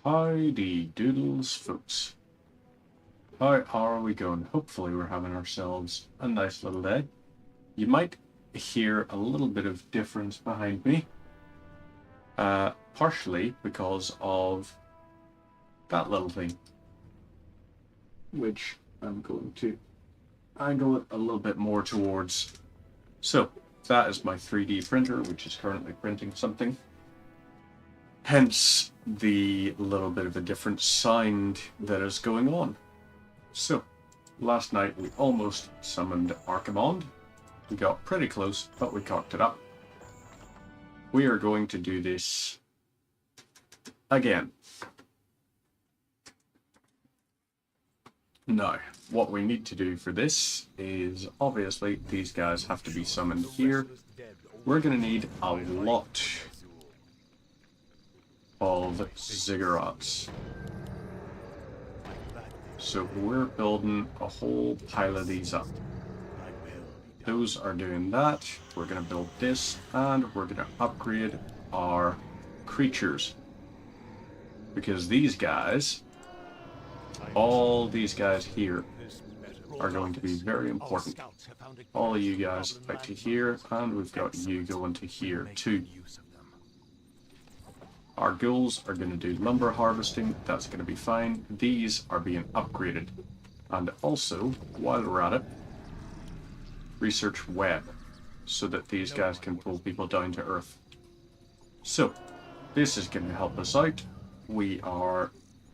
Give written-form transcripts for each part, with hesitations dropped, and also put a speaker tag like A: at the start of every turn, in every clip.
A: Howdy doodles, folks. How are we going? Hopefully we're having ourselves a nice little day. You might hear a little bit of difference behind me. Partially because of that little thing. Which I'm going to angle it a little bit more towards. So, that is my 3D printer, which is currently printing something. Hence the little bit of a different sound that is going on. So, last night we almost summoned Archimond. We got pretty close, but we cocked it up. We are going to do this again. Now, what we need to do for this is, obviously, these guys have to be summoned here. We're going to need a lot of ziggurats. So we're building a whole pile of these up. Those are doing that. We're going to build this, and we're going to upgrade our creatures. Because these guys, all these guys here, are going to be very important. All of you guys out to here, and we've got you going to here too. Our ghouls are going to do lumber harvesting, that's going to be fine. These are being upgraded. And also, while we're at it, research web, so that these guys can pull people down to earth. So, this is going to help us out. We are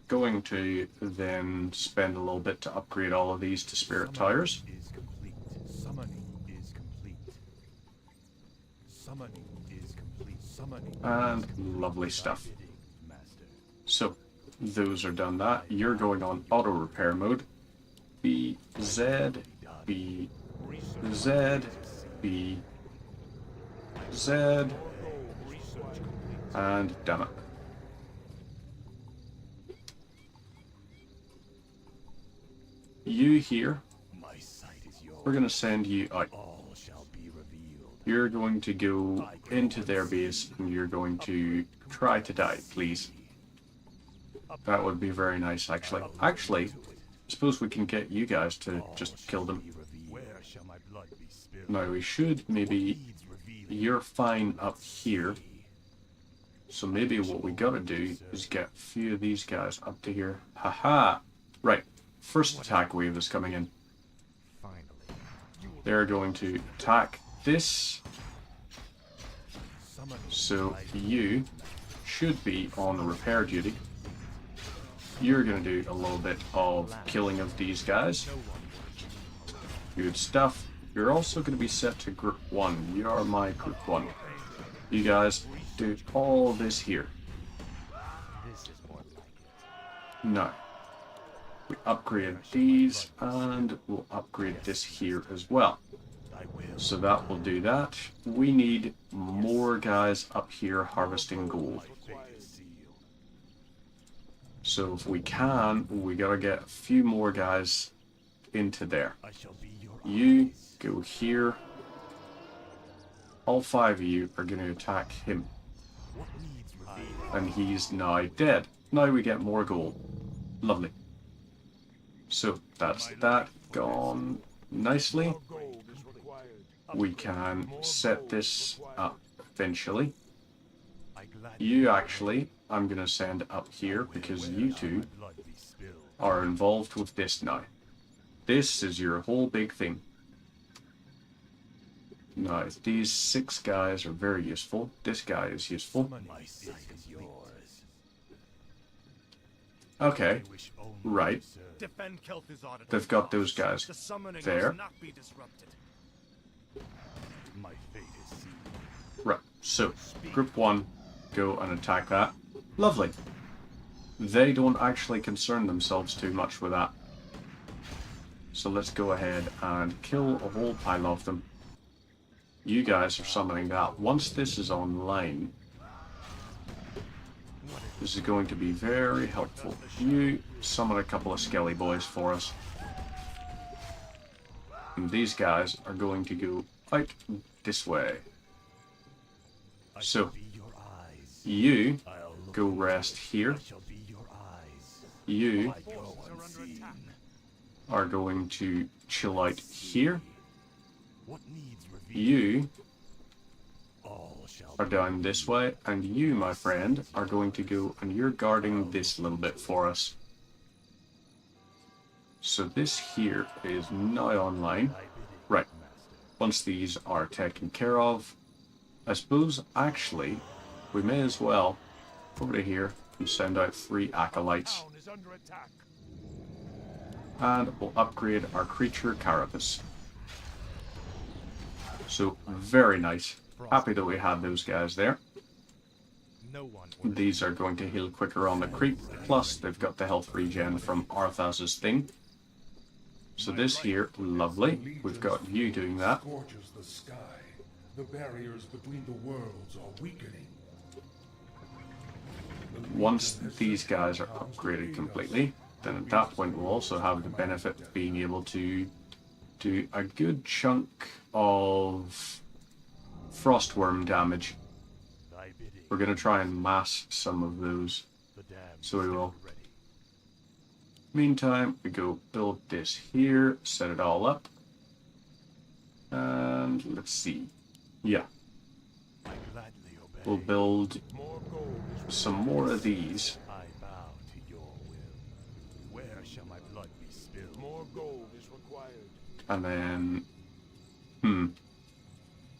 A: going to then spend a little bit to upgrade all of these to spirit towers. And lovely stuff. So, those are done that. You're going on auto repair mode. B, Z, B, Z, B, Z, and damn it. You here, we're going to send you out. You're going to go into their base and you're going to try to die, please. That would be very nice, actually. Actually, I suppose we can get you guys to just kill them. Now, we should maybe... You're fine up here. So maybe what we gotta do is get a few of these guys up to here. Haha! Right. First attack wave is coming in. They're going to attack this. So you should be on repair duty. You're going to do a little bit of killing of these guys. Good stuff. You're also going to be set to group 1. You are my group 1. You guys do all this here. Now, we upgrade these and we'll upgrade this here as well. So that will do that. We need more guys up here harvesting gold. So if we can, we gotta get a few more guys into there. You go here. All 5 of you are going to attack him. And he's now dead. Now we get more gold. Lovely. So that's that gone nicely. We can set this up eventually. You actually, I'm going to send up here because you two are involved with this now. This is your whole big thing. Now, these 6 guys are very useful. This guy is useful. Okay, right. They've got those guys there. Right, so, group 1, go and attack that. Lovely. They don't actually concern themselves too much with that. So let's go ahead and kill a whole pile of them. You guys are summoning that. Once this is online, this is going to be very helpful. You summon a couple of skelly boys for us. And these guys are going to go out this way. So, you go rest here. you are going to chill out here. You are down this way, and you, my friend, are going to go and you're guarding this little bit for us. So this here is now online. Right. Once these are taken care of, I suppose actually we may as well over to here and send out 3 acolytes. And we'll upgrade our creature carapace. So very nice. Happy that we had those guys there. These are going to heal quicker on the creep, plus they've got the health regen from Arthas's thing. So this here, lovely. We've got you doing that.
B: The sky. The barriers between the worlds are weakening.
A: Once these guys are upgraded completely, then at that point we'll also have the benefit of being able to do a good chunk of frostworm damage. We're going to try and mass some of those, so we will. Meantime, we go build this here, set it all up, and let's see. Yeah, we'll build some more of these. And then,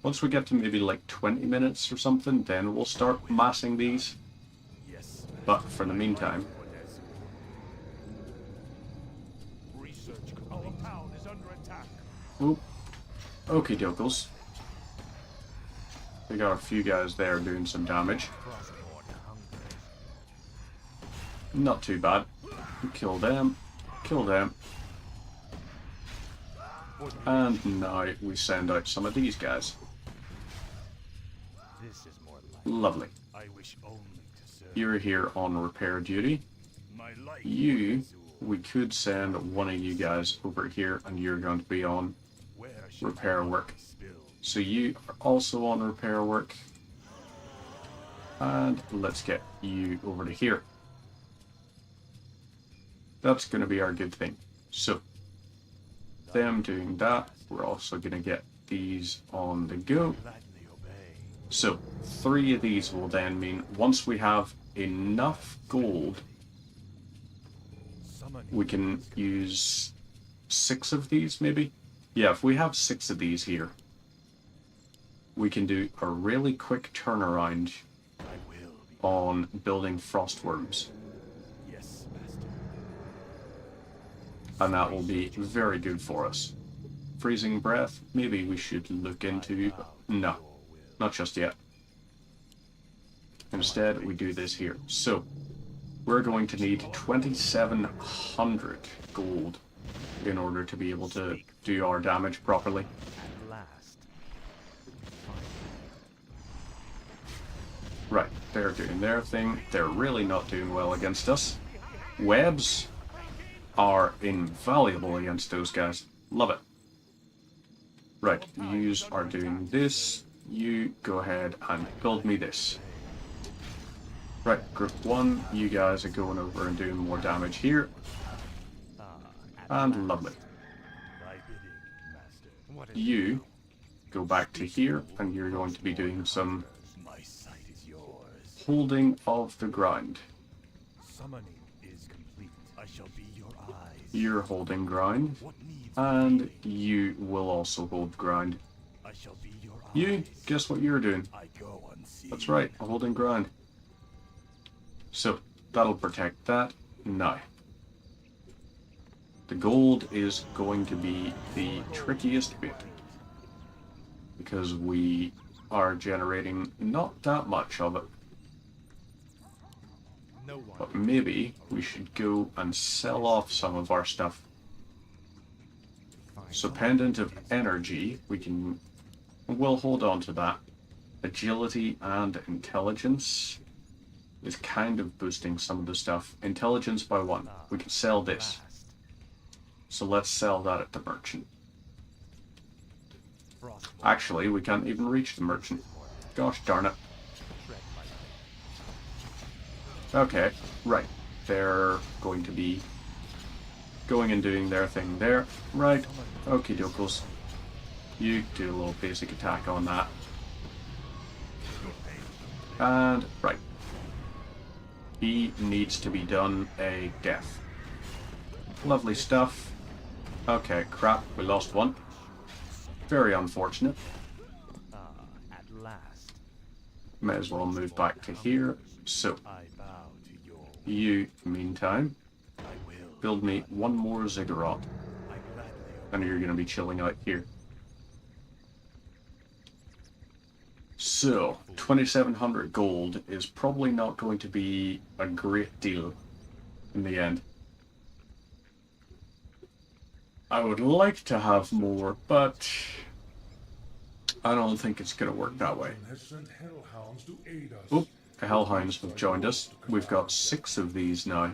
A: once we get to maybe like 20 minutes or something, then we'll start massing these. But for the meantime, oop, okie dokes. We got a few guys there doing some damage. Not too bad. Kill them. Kill them. And now we send out some of these guys. Lovely. You're here on repair duty. You, we could send one of you guys over here and you're going to be on repair work. So you are also on repair work. And let's get you over to here. That's going to be our good thing. So, them doing that, we're also going to get these on the go. So, 3 of these will then mean once we have enough gold, we can use 6 of these maybe? Yeah, if we have 6 of these here, we can do a really quick turnaround on building frostworms. And that will be very good for us. Freezing breath, maybe we should look into, but no, not just yet. Instead, we do this here. So, we're going to need 2,700 gold in order to be able to do our damage properly. Right, they're doing their thing. They're really not doing well against us. Webs are invaluable against those guys. Love it. Right, yous are doing this. You go ahead and build me this. Right, group 1, you guys are going over and doing more damage here. And lovely. You go back to here and you're going to be doing some holding of the ground. You're holding ground, and you will also hold ground. You, guess what you're doing? That's right, holding ground. So, that'll protect that. Now, the gold is going to be the trickiest bit, because we are generating not that much of it. But maybe we should go and sell off some of our stuff. So Pendant of Energy, we'll hold on to that. Agility and Intelligence is kind of boosting some of the stuff. Intelligence by 1. We can sell this. So let's sell that at the merchant. Actually, we can't even reach the merchant. Gosh darn it. Okay, right. they're going to be going and doing their thing there. Right, okie dokos. You do a little basic attack on that. And, right. He needs to be done a death. Lovely stuff. Okay, crap, we lost one. Very unfortunate.
C: At last.
A: May as well move back to here. So, you, meantime, build me one more ziggurat. And you're going to be chilling out here. So, 2,700 gold is probably not going to be a great deal in the end. I would like to have more, but I don't think it's going to work that way. Oop, the Hellhounds have joined us. We've got 6 of these now.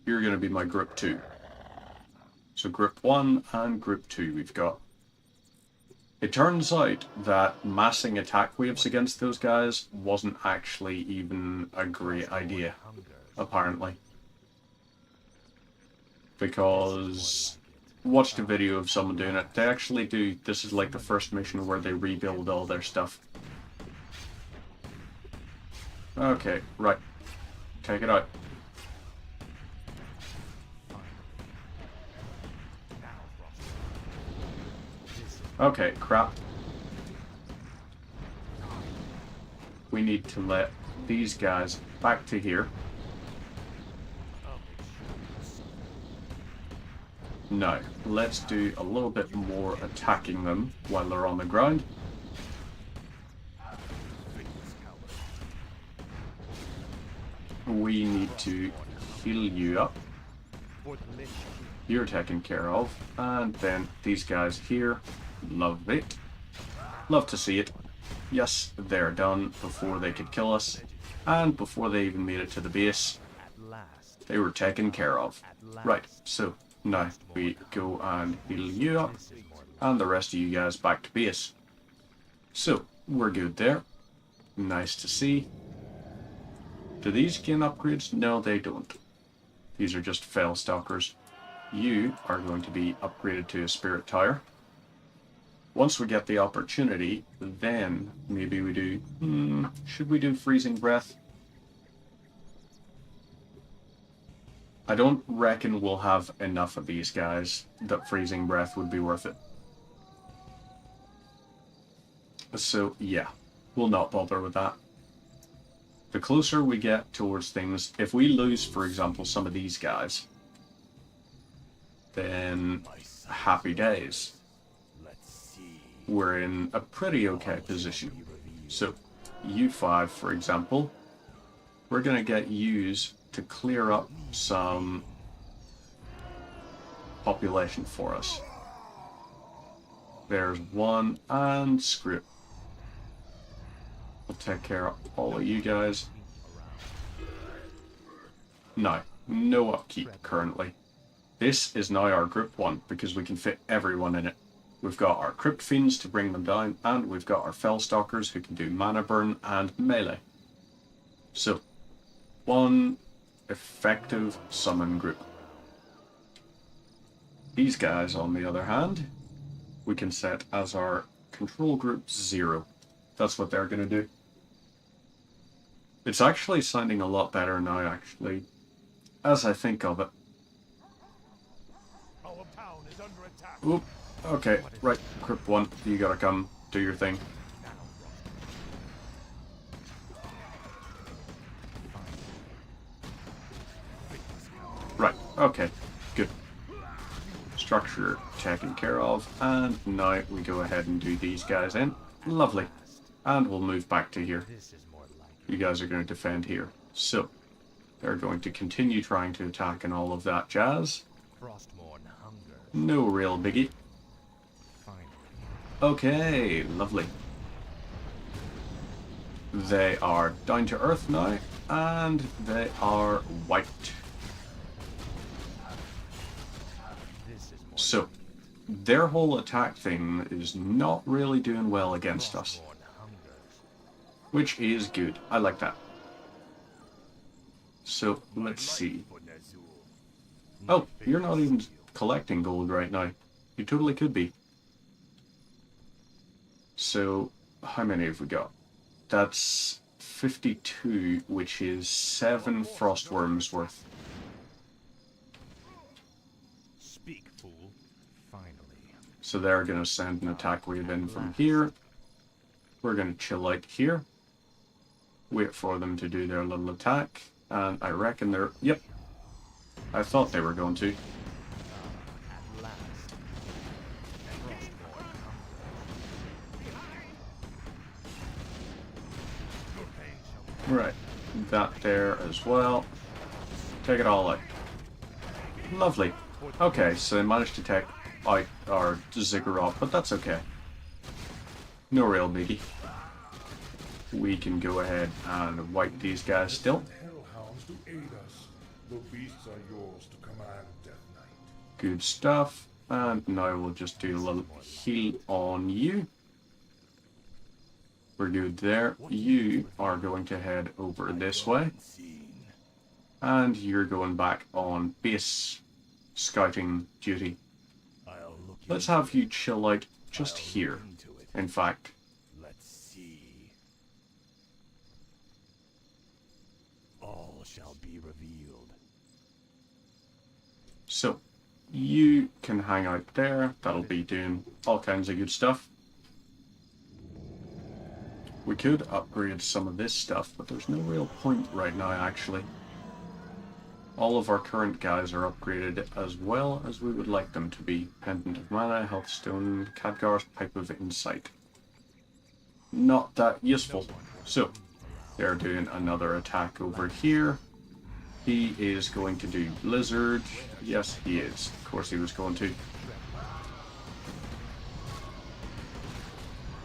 A: You're going to be my group 2. So group 1 and group 2 we've got. It turns out that massing attack waves against those guys wasn't actually even a great idea, apparently. Because watched a video of someone doing it. They actually do, this is like the first mission where they rebuild all their stuff. Okay, right. Take it out. Okay, crap. We need to let these guys back to here. Now, let's do a little bit more attacking them while they're on the ground. We need to heal you up. You're taken care of. And then these guys here. Love it. Love to see it. Yes, they're done before they could kill us. And before they even made it to the base, they were taken care of. Right, so now we go and heal you up. And the rest of you guys back to base. So, we're good there. Nice to see. Do these gain upgrades? No, they don't. These are just fell stalkers. You are going to be upgraded to a spirit tire. Once we get the opportunity, then maybe we do... should we do freezing breath? I don't reckon we'll have enough of these guys that freezing breath would be worth it. So, yeah, we'll not bother with that. The closer we get towards things, if we lose, for example, some of these guys, then happy days. We're in a pretty okay position. So, U5, for example, we're going to get U's to clear up some population for us. There's one, and screw it. We'll take care of all of you guys. No upkeep currently. This is now our group 1 because we can fit everyone in it. We've got our Crypt Fiends to bring them down, and we've got our Fellstalkers who can do mana burn and melee. So, one effective summon group. These guys, on the other hand, we can set as our control group 0. That's what they're going to do. It's actually sounding a lot better now, actually, as I think of it. Oop. Okay, right, Crypt 1, you gotta come, do your thing. Right, okay, good. Structure taken care of, and now we go ahead and do these guys in. Lovely. And we'll move back to here. You guys are going to defend here. So, they're going to continue trying to attack and all of that jazz. No real biggie. Okay, lovely. They are down to earth now, and they are wiped. So, their whole attack thing is not really doing well against us. Which is good. I like that. So, let's see. Oh, you're not even collecting gold right now. You totally could be. So, how many have we got? That's 52, which is 7 frostworms worth.
C: Speak, fool. Finally.
A: So they're going to send an attack wave in from here. We're going to chill out here. Wait for them to do their little attack. And I reckon they're... Yep. I thought they were going to.
C: At last.
A: Right. That there as well. Take it all out. Lovely. Okay, so they managed to take out our ziggurat, but that's okay. No real biggie. We can go ahead and wipe these guys still.
B: Hellhounds to aid us. The beasts are yours to command, Death Knight.
A: Good stuff. And now we'll just do a little heal on you. We're good there. You are going to head over this way. And you're going back on base scouting duty. Let's have you chill out just here. In fact.
C: Let's see. All shall be revealed.
A: So, you can hang out there. That'll be doing all kinds of good stuff. We could upgrade some of this stuff, but there's no real point right now, actually. All of our current guys are upgraded as well as we would like them to be. Pendant of Mana, Healthstone, Khadgar's Pipe of Insight. Not that useful. So, they're doing another attack over here. He is going to do Blizzard. Yes, he is. Of course he was going to.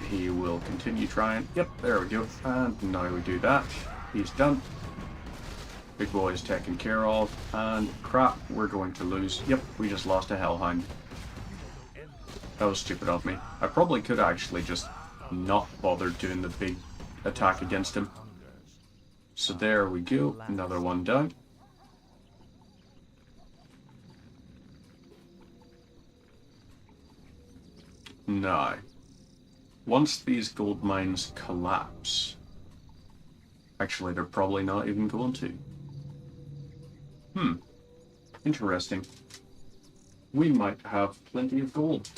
A: He will continue trying. Yep, there we go. And now we do that. He's done. Big boy is taken care of. And crap, we're going to lose. Yep, we just lost a Hellhound. That was stupid of me. I probably could actually just not bother doing the big attack against him. So there we go. Another one down. Now, once these gold mines collapse, actually they're probably not even going to. Interesting. We might have plenty of gold.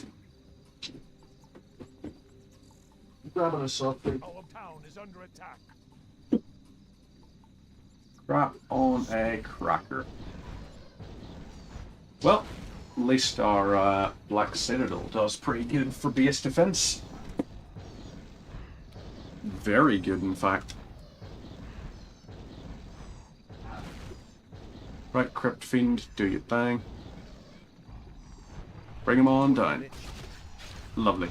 A: Grabbing a soft drink.
C: Our town is under attack.
A: Crap on a cracker. Well, at least our Black Citadel does pretty good for base defense. Very good, in fact. Right, Crypt Fiend, do your thing. Bring him on down. Lovely.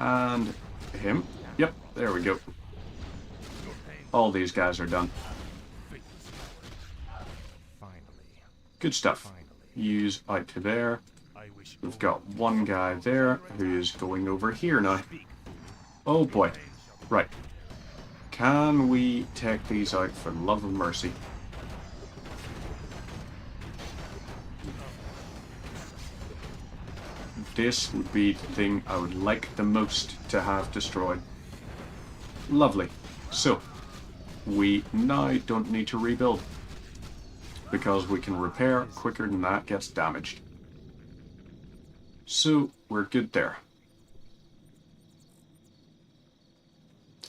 A: And him. Yep, there we go. All these guys are done. Good stuff. Use out to there. We've got one guy there who is going over here now. Oh boy. Right. Can we take these out for the love of mercy? This would be the thing I would like the most to have destroyed. Lovely. So, we now don't need to rebuild, because we can repair quicker than that gets damaged. So, we're good there.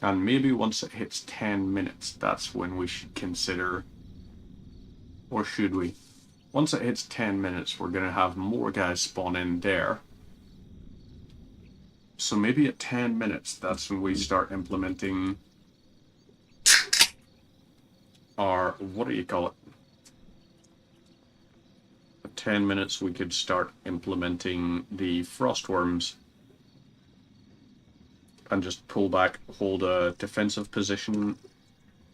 A: And maybe once it hits 10 minutes, that's when we should consider... Or should we? Once it hits 10 minutes, we're going to have more guys spawn in there. So maybe at 10 minutes, that's when we start implementing our... What do you call it? At 10 minutes, we could start implementing the frostworms. And just pull back, hold a defensive position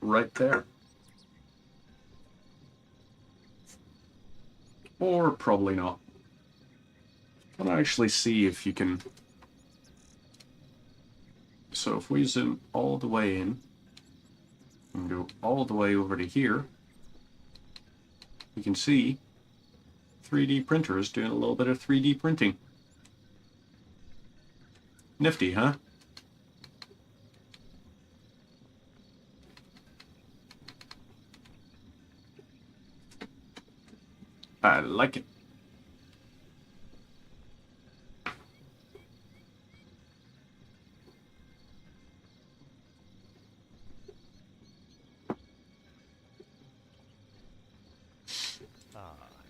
A: right there. Or probably not. Can I actually see if you can... So if we zoom all the way in, and go all the way over to here, You can see 3D printer is doing a little bit of 3D printing. Nifty, huh? I like it.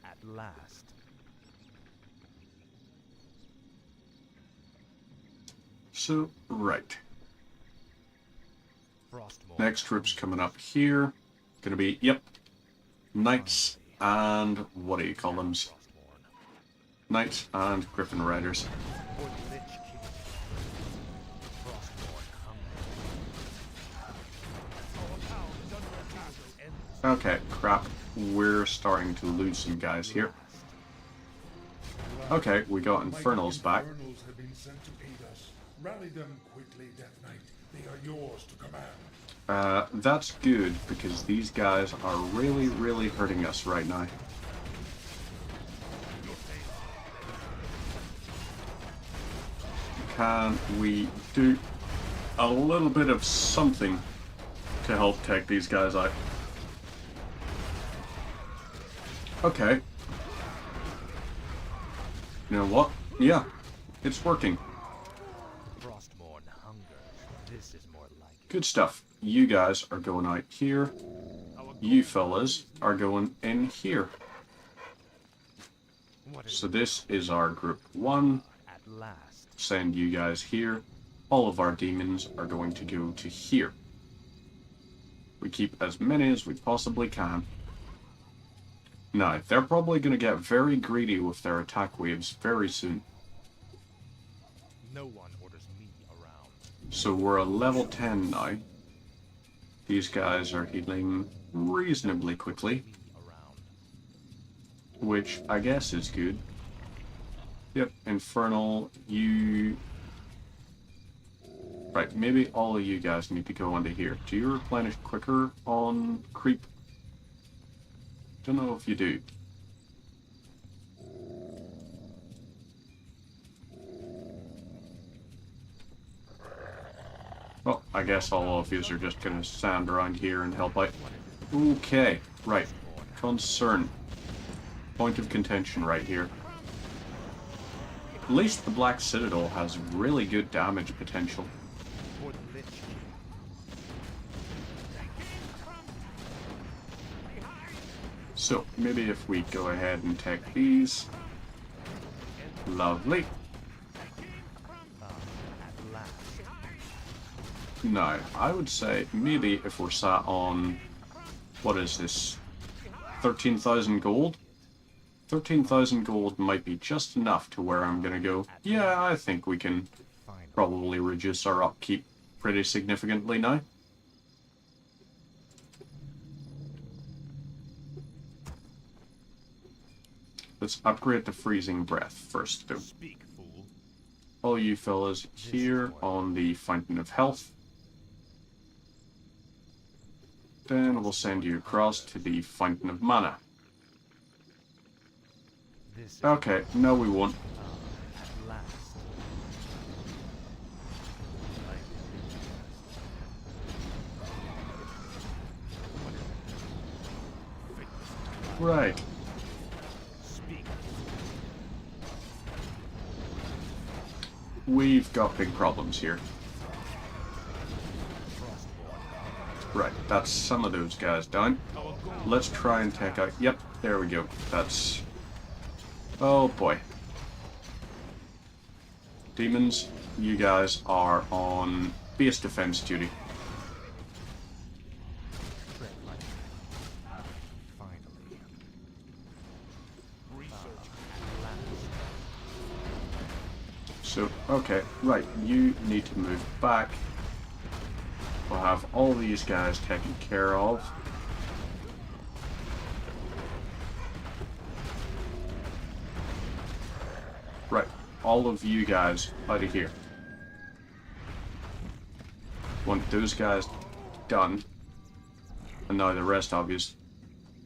C: At last.
A: So, right.
C: Frostmourne.
A: Next trip's coming up here. Gonna be, yep, Knights and, what do you call them?
C: Frostmourne.
A: Knights and Griffin Riders.
C: For the Lich King. Frostmourne hunger. Our town is under attack.
A: Okay, crap. We're starting to lose some guys here. Okay, we got Infernals back.
B: Infernals have been sent to aid us. Rally them quickly, Death Knight. They are yours to command.
A: That's good, because these guys are really, really hurting us right now. Can we do a little bit of something to help take these guys out? Okay. You know what? Yeah, it's working.
C: Frostmourne hunger. This is more like it.
A: Good stuff. You guys are going out here. You fellas are going in here.
C: What is
A: So this is our group 1.
C: at last?
A: Send you guys here. All of our demons are going to go to here. We keep as many as we possibly can. Now, they're probably going to get very greedy with their attack waves very soon.
C: No one orders me around.
A: So we're a level 10 now. These guys are healing reasonably quickly,
C: Me around.
A: which I guess is good. Yep, Infernal, you... Right, maybe all of you guys need to go onto here. Do you replenish quicker on creep? Don't know if you do. Well, I guess all of you are just gonna stand around here and help out. Okay, right. Concern. Point of contention right here. At least the Black Citadel has really good damage potential.
C: For the Lich King.
A: So, maybe if we go ahead and take these. Lovely.
C: At last.
A: Now, I would say maybe if we're sat on, what is this, 13,000 gold? 13,000 gold might be just enough to where I'm gonna go. Yeah, I think we can
C: Finally.
A: probably reduce our upkeep pretty significantly now. Let's upgrade the freezing breath first, though.
C: Speak, fool.
A: All you fellas here on the Fountain of Health. Then we'll send you across to the Fountain of Mana.
C: This is
A: Okay, no we won't.
C: at last.
A: Right.
C: Speak.
A: We've got big problems here. Right, that's some of those guys done. Let's try and take out... Yep, there we go. That's... Oh boy. Demons, you guys are on base defense duty.
C: Tread lightly. Finally. At last.
A: So, okay, right, you need to move back. We'll have all these guys taken care of. Right, all of you guys out of here. Want those guys done. And now the rest of you.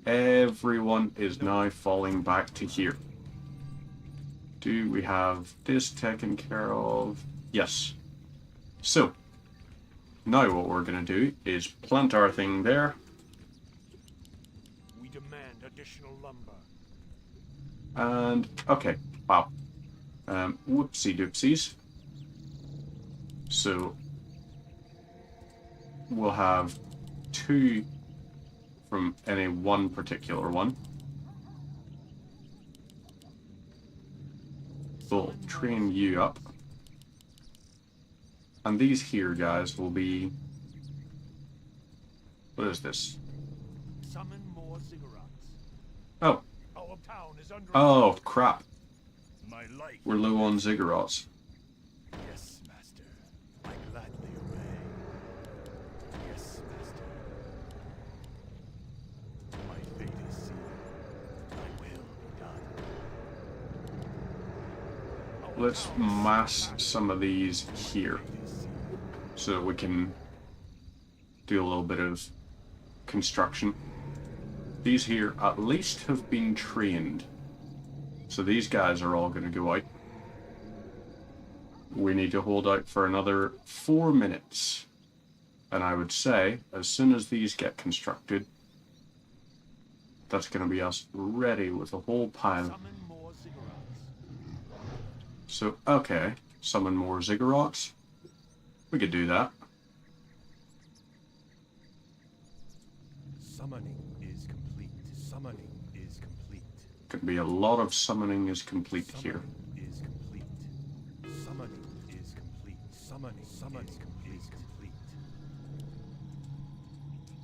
A: Everyone is now falling back to here. Do we have this taken care of? Yes. So, now what we're going to do is plant our thing there.
B: We demand additional lumber.
A: And, okay, wow. Whoopsie doopsies. So, we'll have 2 from any one particular one. We'll train you up. And these here guys will be... What is this?
B: Summon more ziggurats.
A: Oh.
B: Our town is under
A: Oh, crap.
B: My life.
A: We're low on ziggurats.
B: Yes, master. I gladly obey. Yes, master. My fate is sealed. My will be done.
A: Let's mass some of these here so that we can do a little bit of construction. These here at least have been trained. So these guys are all going to go out. We need to hold out for another 4 minutes. And I would say, as soon as these get constructed, that's going to be us ready with a whole pile. So, okay, summon more ziggurats. We could do that.
C: Summoning is complete. Summoning is complete.
A: Could be a lot of summoning is complete here.
C: Is complete. Summoning is complete. Summoning is complete.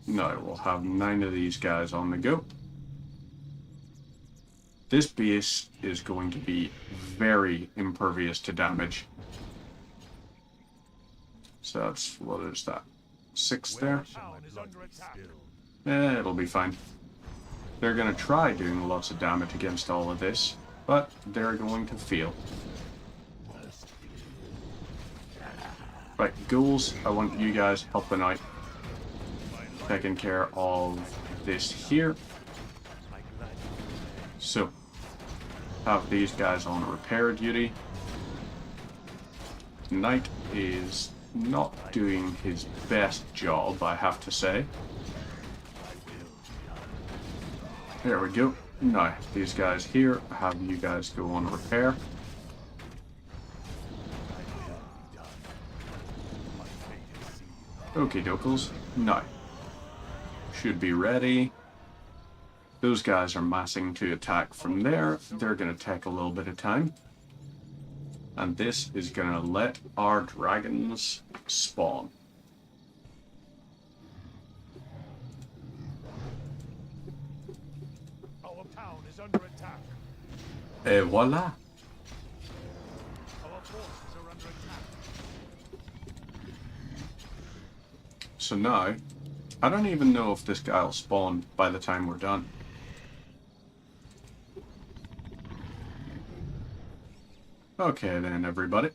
A: Now we'll have 9 of these guys on the go. This base is going to be very impervious to damage. So that's, what is that? 6 there? It'll be fine. They're going to try doing lots of damage against all of this, but they're going to fail. Right, ghouls, I want you guys helping out. Taking care of this here. So, have these guys on repair duty. Knight is not doing his best job, I have to say. There we go. Now, these guys here, have you guys go on repair. Okie dokes. Now, should be ready. Those guys are massing to attack from there. They're going to take a little bit of time. And this is going to let our dragons spawn.
B: Our town is under attack.
A: Et voila.
B: Our forces are under attack.
A: So now, I don't even know if this guy will spawn by the time we're done. Okay then, everybody.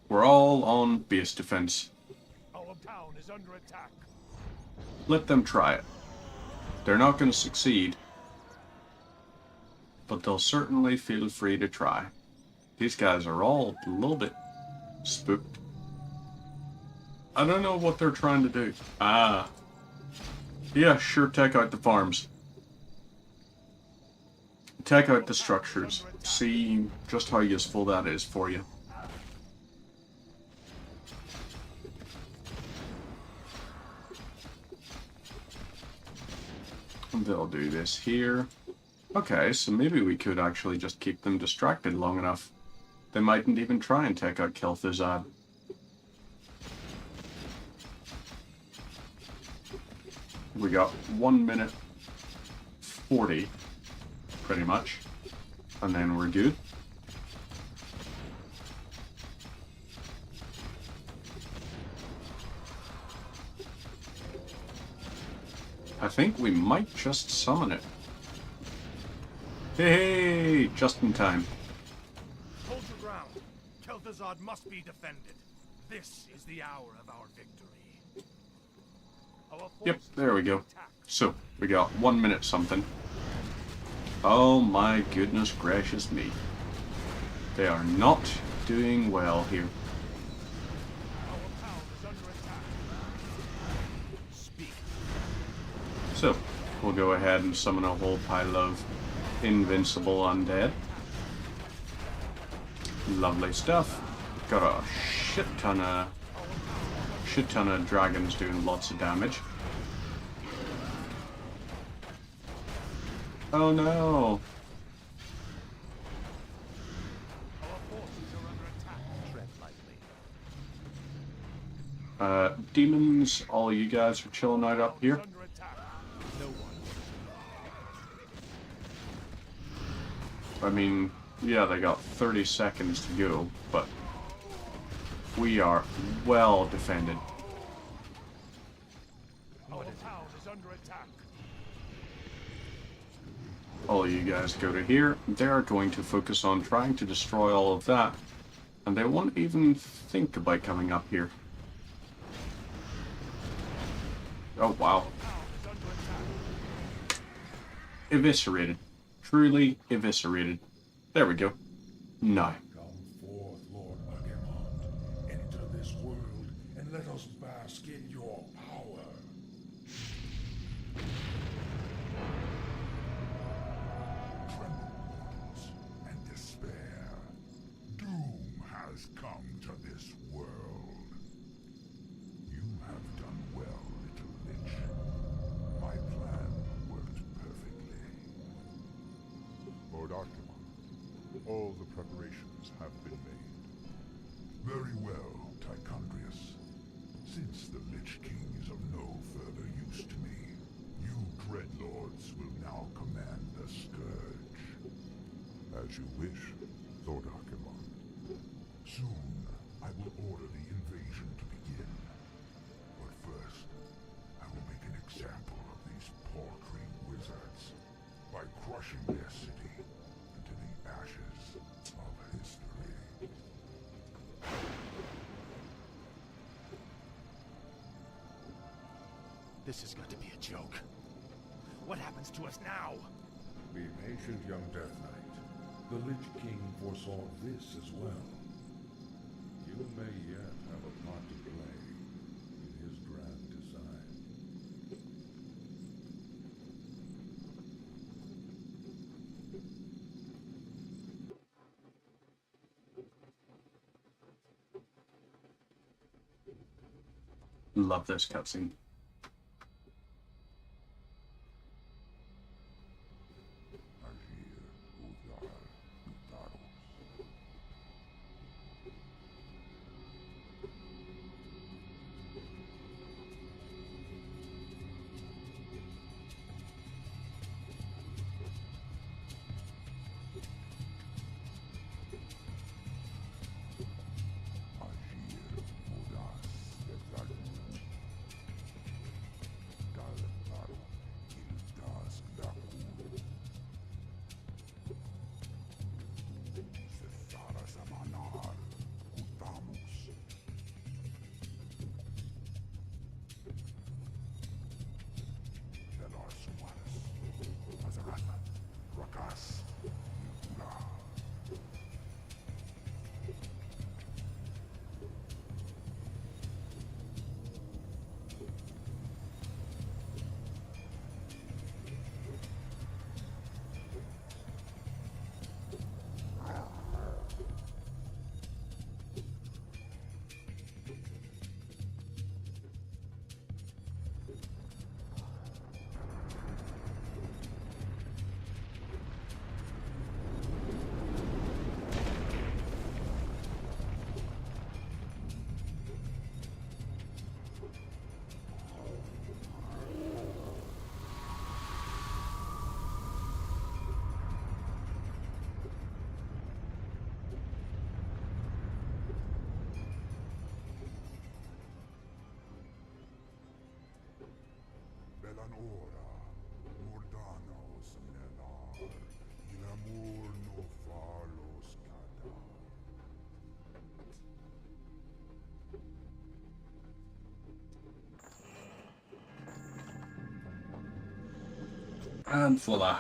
A: We're all on base defense.
B: Our town is under attack.
A: Let them try it. They're not going to succeed, but they'll certainly feel free to try. These guys are all a little bit spooked. I don't know what they're trying to do. Ah. Yeah, sure, take out the farms. Take out the structures. See just how useful that is for you. And they'll do this here. Okay, so maybe we could actually just keep them distracted long enough. They mightn't even try and take out Kel'Thuzad. We got 1 minute 40, pretty much, and then we're good. I think we might just summon it. Hey, just in time.
B: Hold your ground. Kel'Thuzad must be defended. This is the hour of our victory.
A: Yep, there we go. So, we We got 1 minute something. Oh my goodness gracious me. They are not doing well here. So, we'll go ahead and summon a whole pile of invincible undead. Lovely stuff. Got a shit ton of dragons doing lots of damage. Oh no! Demons, all you guys are chilling out up here. I mean, yeah, they got 30 seconds to go, but we are well defended. All you guys go to here. They are going to focus on trying to destroy all of that, and they won't even think about coming up here. Oh, wow. Eviscerated. Truly eviscerated. There we go. No.
B: Come forth, Lord Argemont. Enter this world and let us bask in your power. Trembles and despair. Doom has come to this world. You have done well, little lich. My plan worked perfectly.
D: Lord Archimon, all the preparations have been made.
B: Very well, Tichondrius. Since the Lich King is of no further use to me, you Dreadlords will now command the Scourge.
D: As you wish, Lord Archimon.
B: Soon, I will order the invasion to begin. But first, I will make an example of these paltry wizards by crushing their city into the ashes of history.
C: This has got to be a joke. What happens to us now?
B: Be patient, young Death Knight. The Lich King foresaw this as well. You may yet have a part to play in his grand design.
A: Love this cutscene.
B: Ora, mordanos nelar, il amor no falos cada.
A: And voila.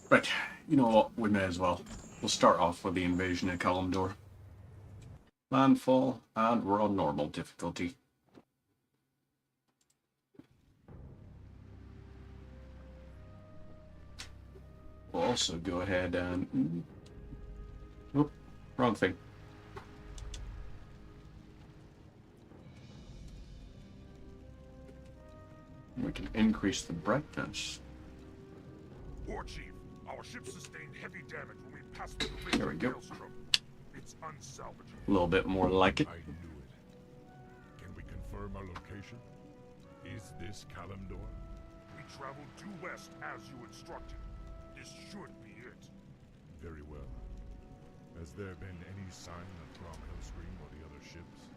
A: Right, you know what, we may as well. We'll start off with the invasion of Kalimdor. Landfall, and we're on normal difficulty. We'll also go ahead and... Whoop, wrong thing. We can increase the brightness.
B: War Chief, our ship sustained heavy damage when we passed through the
A: There we go.
B: Maelstrom. It's unsalvageable.
A: A little bit more like it.
D: I knew it. Can we confirm our location? Is this Kalimdor?
B: We traveled due west as you instructed. This should be it.
D: Very well. Has there been any sign of Hellscream or the other ships?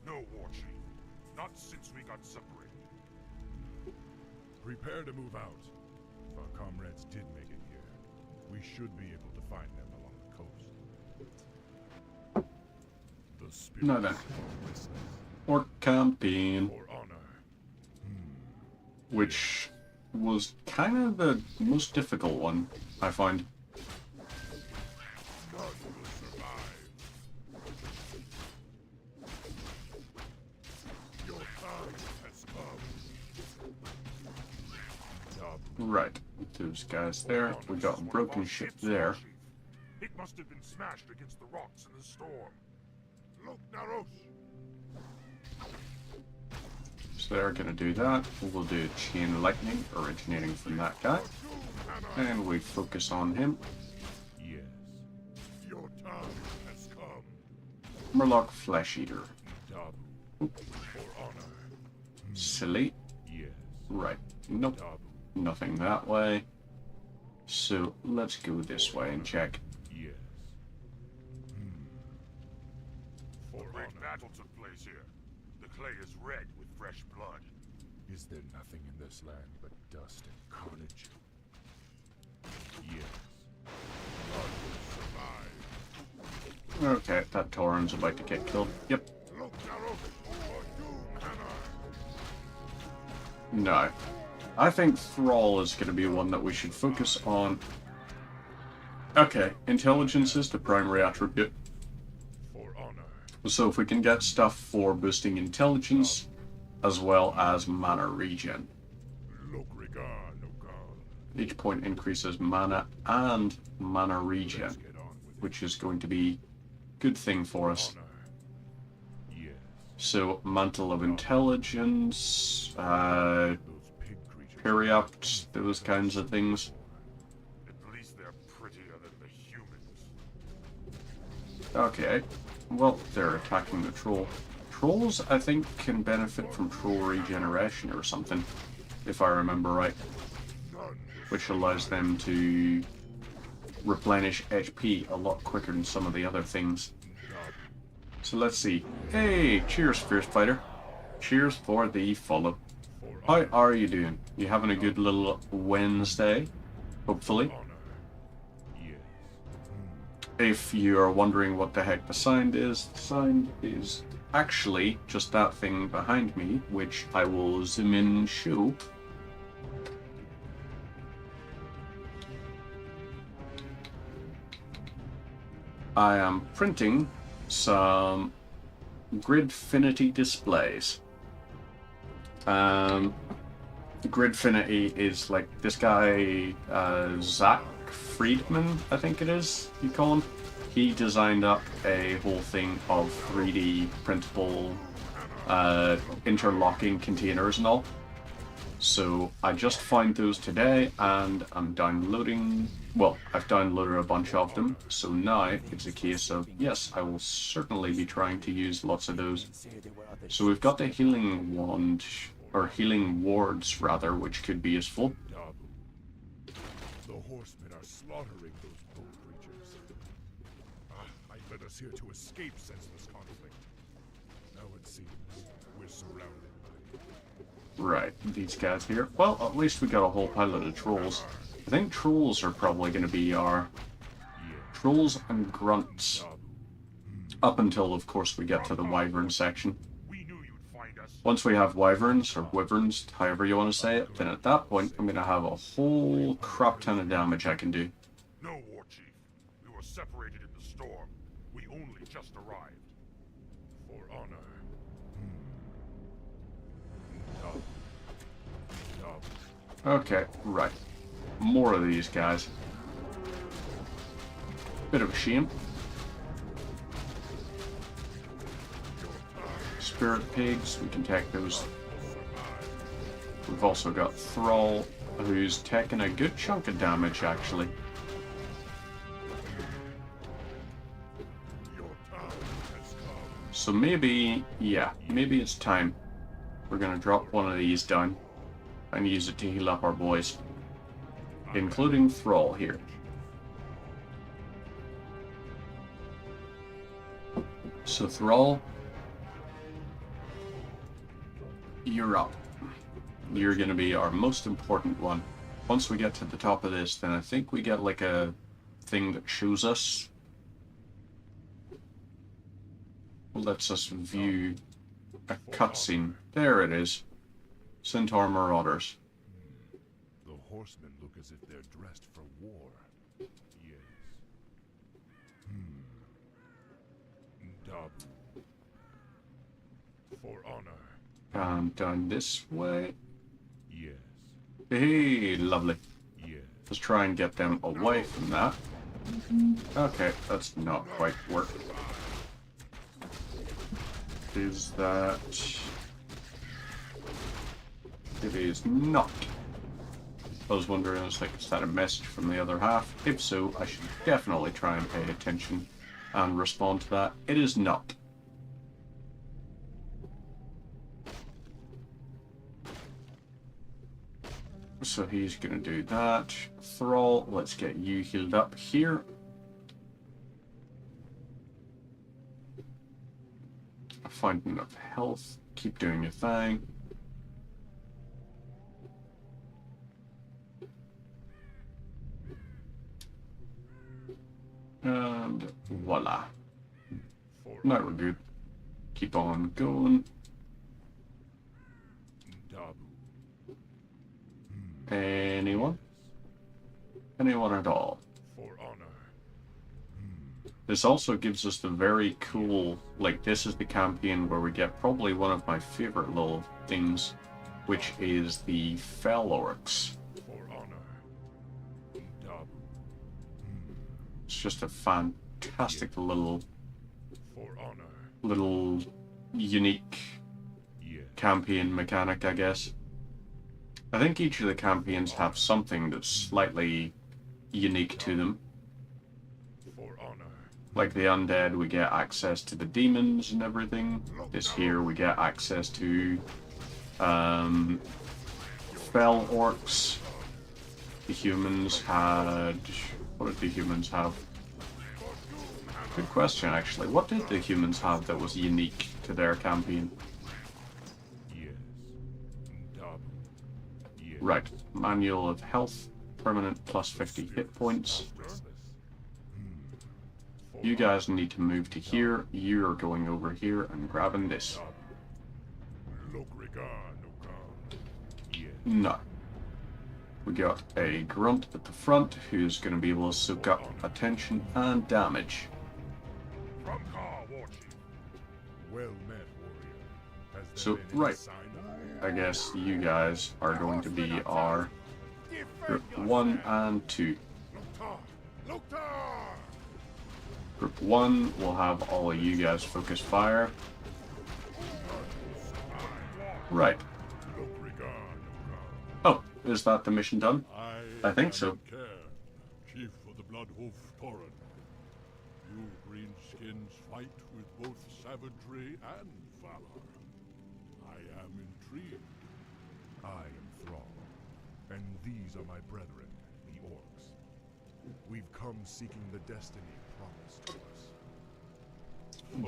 B: No, War Chief. Not since we got separated.
D: Prepare to move out. If our comrades did make it here, we should be able to find them along the coast. The spirit
A: No, then.
D: of restless
A: Or campaign,
D: for honor.
A: which was kind of the most difficult one, I find.
D: None will survive. Your time has come. Tabu.
A: Right, those guys there. We got a broken ship there.
B: It must have been smashed against the rocks in the storm. Look, Naros.
A: So they're going to do that. We'll do a chain of lightning originating from that guy. And we focus on him.
D: Yes. Your time has come.
A: Murloc Flesh Eater.
D: Tabu. For honor.
A: Silly.
D: Yes.
A: Right. Nope.
D: Tabu.
A: Nothing that way. So let's go this way and check.
D: Yes.
B: A
D: For
B: great
D: honor.
B: battle took place here. The clay is red with fresh blood.
D: Is there nothing in this land but dust and carnage? Yes. None will survive.
A: Okay, that Tauren's about to get killed. Yep.
B: Look, Naros. For you, Hannah.
A: No. I think Thrall is going to be one that we should focus on. Okay, intelligence is the primary attribute.
D: For honor.
A: So if we can get stuff for boosting intelligence, as well as mana regen.
D: Look regard, no God.
A: Each point increases mana and mana
D: Let's
A: regen,
D: get on with it.
A: which is going to be a good thing for us.
D: Honor. Yes.
A: So, Mantle of Intelligence,
D: Those pig creatures.
A: Periapt, those kinds of things.
B: At least they're prettier than the humans.
A: Okay, well, they're attacking the troll. Trolls, I think, can benefit from troll regeneration or something, if I remember right,
B: None.
A: which allows them to replenish HP a lot quicker than some of the other things. So let's see. Hey, cheers, Fierce Fighter. Cheers for the follow. How are you doing? You having a good little Wednesday? Hopefully.
D: Honor. Yes.
A: If you are wondering what the heck the sound is actually just that thing behind me, which I will zoom in and show. I am printing some Gridfinity displays. Gridfinity is like this guy, Zach Friedman, I think it is, you call him. He designed up a whole thing of 3D printable interlocking containers and all. So I just found those today and I'm downloading, well, I've downloaded a bunch of them. So now it's a case of, yes, I will certainly be trying to use lots of those. So we've got the healing wand, or healing wards rather, which could be useful.
D: Tabu. The horsemen are slaughtering those bold creatures. I led us here to escape senseless conflict. Now it seems we're surrounded by...
A: Right, these guys here. Well, at least we got a whole pile of trolls. I think trolls are probably going to be our trolls and grunts.
D: Tabu.
A: Up until, of course, we get to the wyvern section.
B: We knew you'd find us.
A: Once we have wyverns, or wyverns, however you want to say it, then at that point I'm going to have a whole crap ton of damage I can do.
D: No, War Chief. We were separated in the storm. We only just arrived. For honor.
A: Okay, right. More of these guys. Bit of a shame. Spirit pigs, we can take those. We've also got Thrall, who's taking a good chunk of damage actually. So maybe, yeah, maybe it's time. We're gonna drop one of these down and use it to heal up our boys, including Thrall here. So Thrall, you're up. You're going to be our most important one. Once we get to the top of this, then I think we get like a thing that shows us, lets us view a cutscene. There it is. Centaur Marauders.
D: The horsemen look as if they're dressed for war. Yes. Dub. For honor.
A: And down this way.
D: Yes.
A: Hey, lovely.
D: Yes.
A: Let's try and get them away from that. Okay, that's not quite work. Is that... It is not. I was wondering, I was like, is that a message from the other half? If so, I should definitely try and pay attention and respond to that. It is not. So he's going to do that. Thrall, let's get you healed up here. Find enough health. Keep doing your thing. And voila. Now we're good. Keep on going. Anyone? Anyone at all?
D: For honor.
A: This also gives us the very cool, like this is the campaign where we get probably one of my favorite little things, which is the Fell Orcs.
D: For honor.
A: It's just a fantastic little unique campaign mechanic, I guess. I think each of the campaigns have something that's slightly unique to them. Like the Undead, we get access to the demons and everything. This here, we get access to Fell Orcs. The humans had... What did the humans have? Good question, actually. What did the humans have that was unique to their campaign? Right. Manual of Health. Permanent plus 50 hit points. You guys need to move to here. You're going over here and grabbing this. No. We got a grunt at the front who's going to be able to soak up attention and damage. So, right. I guess you guys are going to be our group 1 and 2. Group 1 will have all of you guys focus fire. Right. Oh, is that the mission done? I think so.
D: Chief of the Bloodhoof Tauren. You greenskins fight with both savagery and valor. I am intrigued. I am Thrall, and these are my brethren, the Orcs. We've come seeking the destiny promised to us.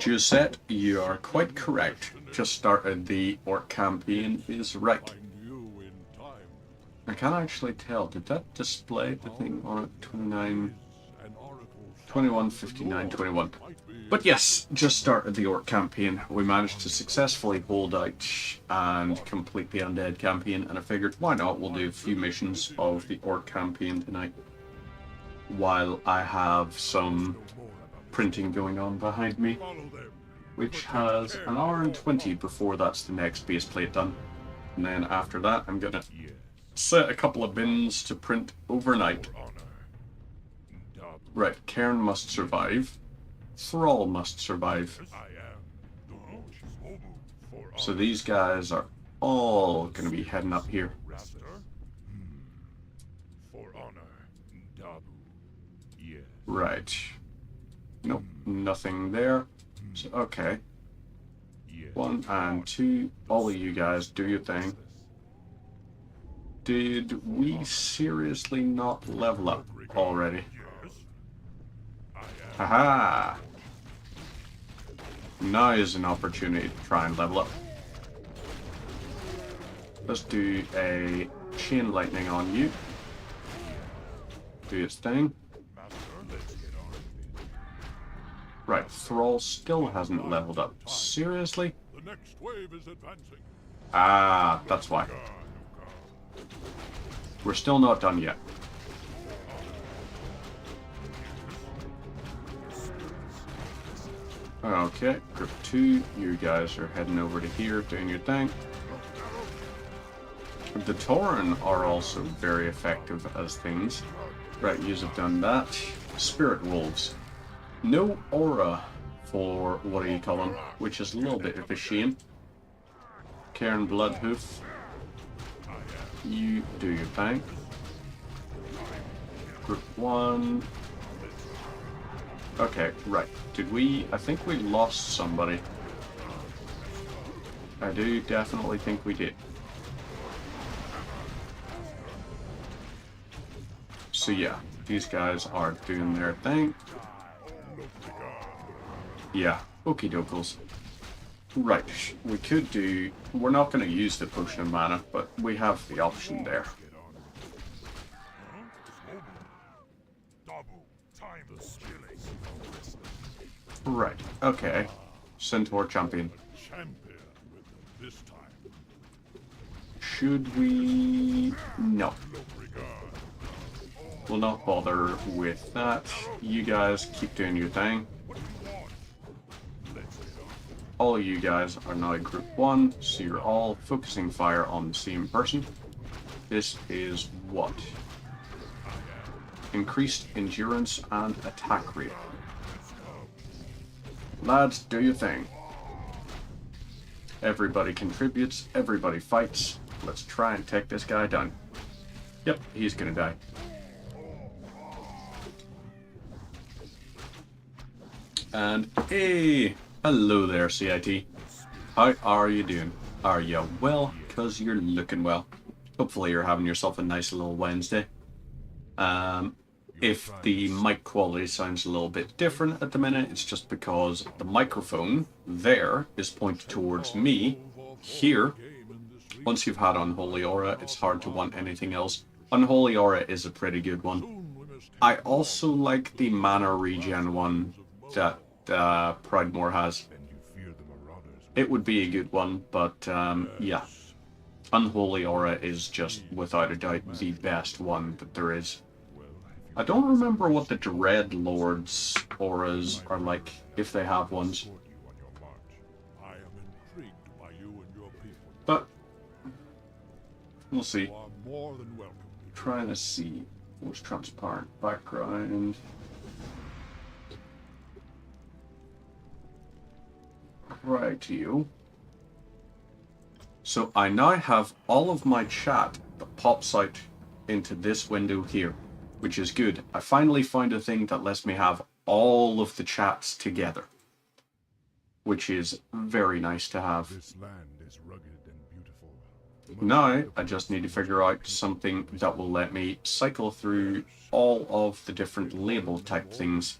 A: Giuseppe, you are quite correct. Just started the Orc campaign is right. I can't actually tell. Did that display the thing on it? 29, 21, 59, 21. But yes, just started the Orc campaign. We managed to successfully hold out and complete the Undead campaign, and I figured, why not? We'll do a few missions of the Orc campaign tonight, while I have some printing going on behind me, which has an hour and 20 before that's the next base plate done. And then after that, I'm gonna set a couple of bins to print overnight. Right, Cairn must survive. Thrall must survive. So these guys are all going to be heading up here. Right. Nope, nothing there. So, okay. 1 and 2, all of you guys do your thing. Did we seriously not level up already? Haha! Now is an opportunity to try and level up. Let's do a chain lightning on you. Do its thing. Right, Thrall still hasn't leveled up. Seriously? Ah, that's why. We're still not done yet. Okay, group 2, you guys are heading over to here, doing your thing. The Tauren are also very effective as things. Right, yous have done that. Spirit Wolves. No aura for, what do you call them, which is a little bit of a shame. Cairn Bloodhoof, you do your thing. Group 1. Okay, right. Did we... I think we lost somebody. I do definitely think we did. So yeah, these guys are doing their thing. Yeah, okie dokes. Right, we could do... We're not going to use the Potion of Mana, but we have the option there. Right, okay. Centaur Champion. Should we... No. We'll not bother with that. You guys keep doing your thing. All of you guys are now Group 1, so you're all focusing fire on the same person. This is what? Increased endurance and attack rate. Lads, do your thing. Everybody contributes, everybody fights. Let's try and take this guy down. Yep, he's gonna die. And hey, hello there, CIT. How are you doing? Are you well? Because you're looking well. Hopefully you're having yourself a nice little Wednesday. If the mic quality sounds a little bit different at the minute, it's just because the microphone there is pointed towards me. Here, once you've had Unholy Aura, it's hard to want anything else. Unholy Aura is a pretty good one. I also like the mana regen one that Pridemore has. It would be a good one, but yeah. Unholy Aura is just, without a doubt, the best one that there is. I don't remember what the Dread Lord's auras are like, if they have ones. But we'll see. Trying to see what's transparent background. Right to you. So I now have all of my chat that pops out into this window here, which is good. I finally found a thing that lets me have all of the chats together, which is very nice to have.
D: This land is rugged and beautiful.
A: Now I just need to figure out something that will let me cycle through all of the different label type things.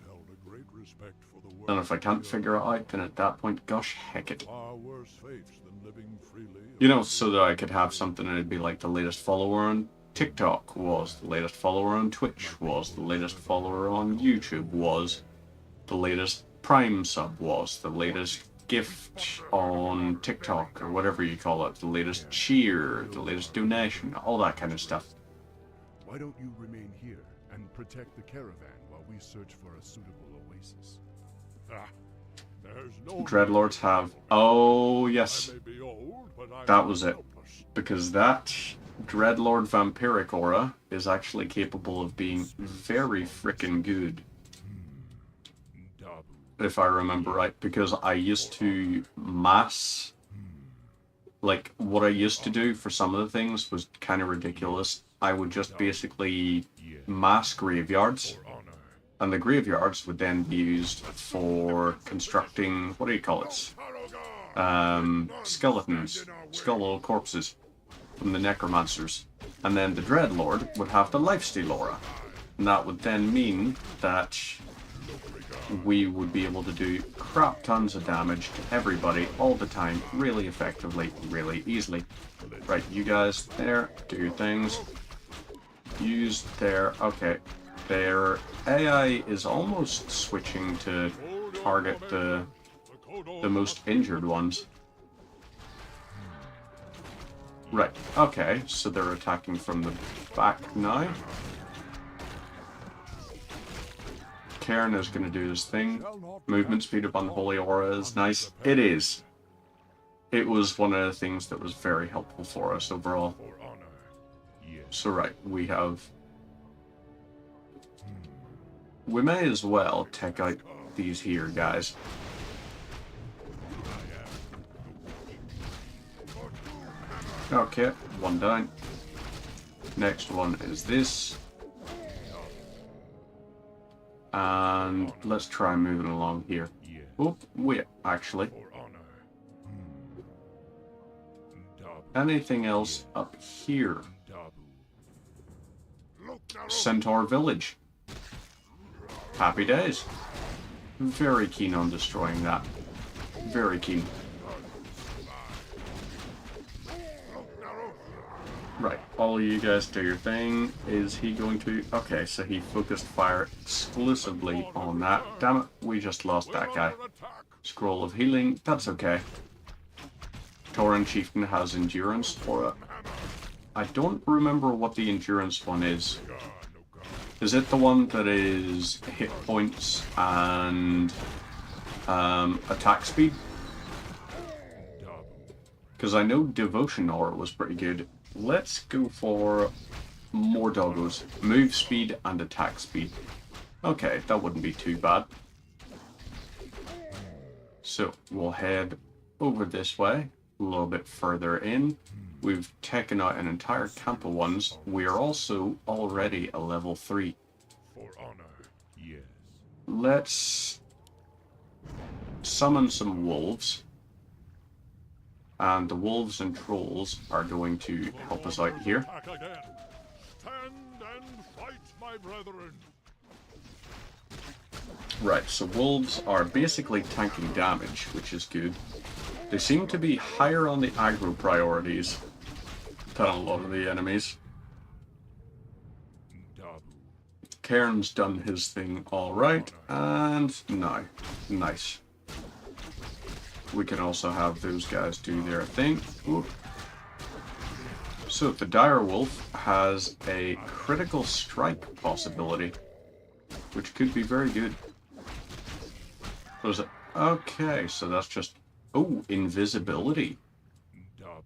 A: And if I can't figure it out, then at that point, gosh heck it. You know, so that I could have something and it'd be like the latest follower on TikTok was, the latest follower on Twitch was, the latest follower on YouTube was, the latest Prime sub was, the latest gift on TikTok or whatever you call it, the latest cheer, the latest donation, all that kind of stuff.
D: Why don't you remain here and protect the caravan while we search for a suitable oasis? There's no
A: Dreadlords have... Oh, yes.
D: I may be old, but I'm
A: That was it.
D: helpless.
A: Because that Dreadlord Vampiric Aura is actually capable of being very frickin' good. If I remember right, because I used to mass... Like, what I used to do for some of the things was kind of ridiculous. I would just basically mass graveyards,
D: For honor.
A: and the graveyards would then be used for constructing, what do you call it? Skeletons, skeletal corpses from the necromancers. And then the Dreadlord would have the lifesteal aura. And that would then mean that we would be able to do crap tons of damage to everybody all the time, really effectively, really easily. Right, you guys there, do your things. Use their... Okay. Their AI is almost switching to target the most injured ones. Right, okay, so they're attacking from the back now. Cairn is going to do his thing. Movement speed up on the Holy Aura is nice. It is. It was one of the things that was very helpful for us overall.
D: For honor. Yes.
A: So right, we have... We may as well take out these here, guys. Okay, one down. Next one is this. And let's try moving along here.
D: Yes.
A: Oh, wait, actually.
D: For honor.
A: Anything else up here?
D: Dabu.
A: Centaur Village. Happy days. Very keen on destroying that. Very keen. Right, all you guys do your thing. Is he going to... Okay, so he focused fire exclusively on that. Damn it, we just lost that guy. Scroll of Healing, that's okay. Tauren Chieftain has Endurance for it. I don't remember what the Endurance one is. Is it the one that is hit points and attack speed? Because I know Devotion Aura was pretty good. Let's go for more doggos. Move speed and attack speed. Okay, that wouldn't be too bad. So, we'll head over this way, a little bit further in. We've taken out an entire camp of ones. We are also already a level 3.
D: For honor. Yes.
A: Let's summon some wolves. And the wolves and trolls are going to help us out here.
D: Attack again. Stand and fight, my brethren.
A: Right, so wolves are basically tanking damage, which is good. They seem to be higher on the aggro priorities than a lot of the enemies.
D: Dabu.
A: Cairn's done his thing alright, and now, nice. We can also have those guys do their thing. Ooh. So the Dire Wolf has a critical strike possibility, which could be very good. What is it? Okay, so that's just... Oh, invisibility.
D: Dabu.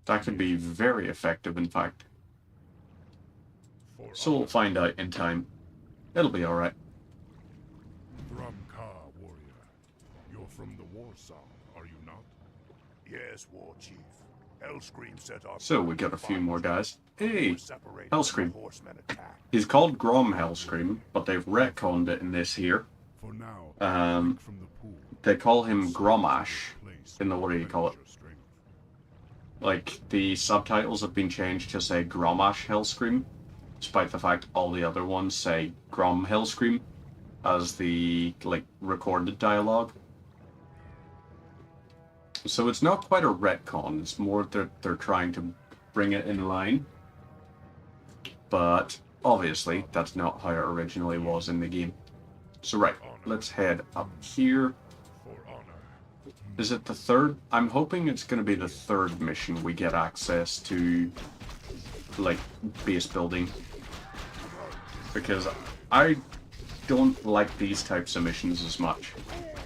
A: That could be very effective, in fact.
D: For
A: So we'll find out in time. It'll be alright.
D: Thrumka, warrior. You're from the war song, are you not?
B: Yes, War Chief. Hellscream set off.
A: So we got a few more guys. Hey, Hellscream.
B: Horsemen attack.
A: He's called Grom Hellscream, but they've retconned it in this here.
D: For now,
A: Um,
D: from the pool.
A: They call him Gromash
D: Place
A: in the, what do you call it?
D: your strength.
A: Like, the subtitles have been changed to say Gromash Hellscream, despite the fact all the other ones say Grom Hellscream as the, like, recorded dialogue. So it's not quite a retcon, it's more that they're trying to bring it in line. But, obviously, that's not how it originally was in the game. So right, let's head up here.
D: For honor.
A: Is it the third? I'm hoping it's going to be the third mission we get access to, like, base building. Because I don't like these types of missions as much.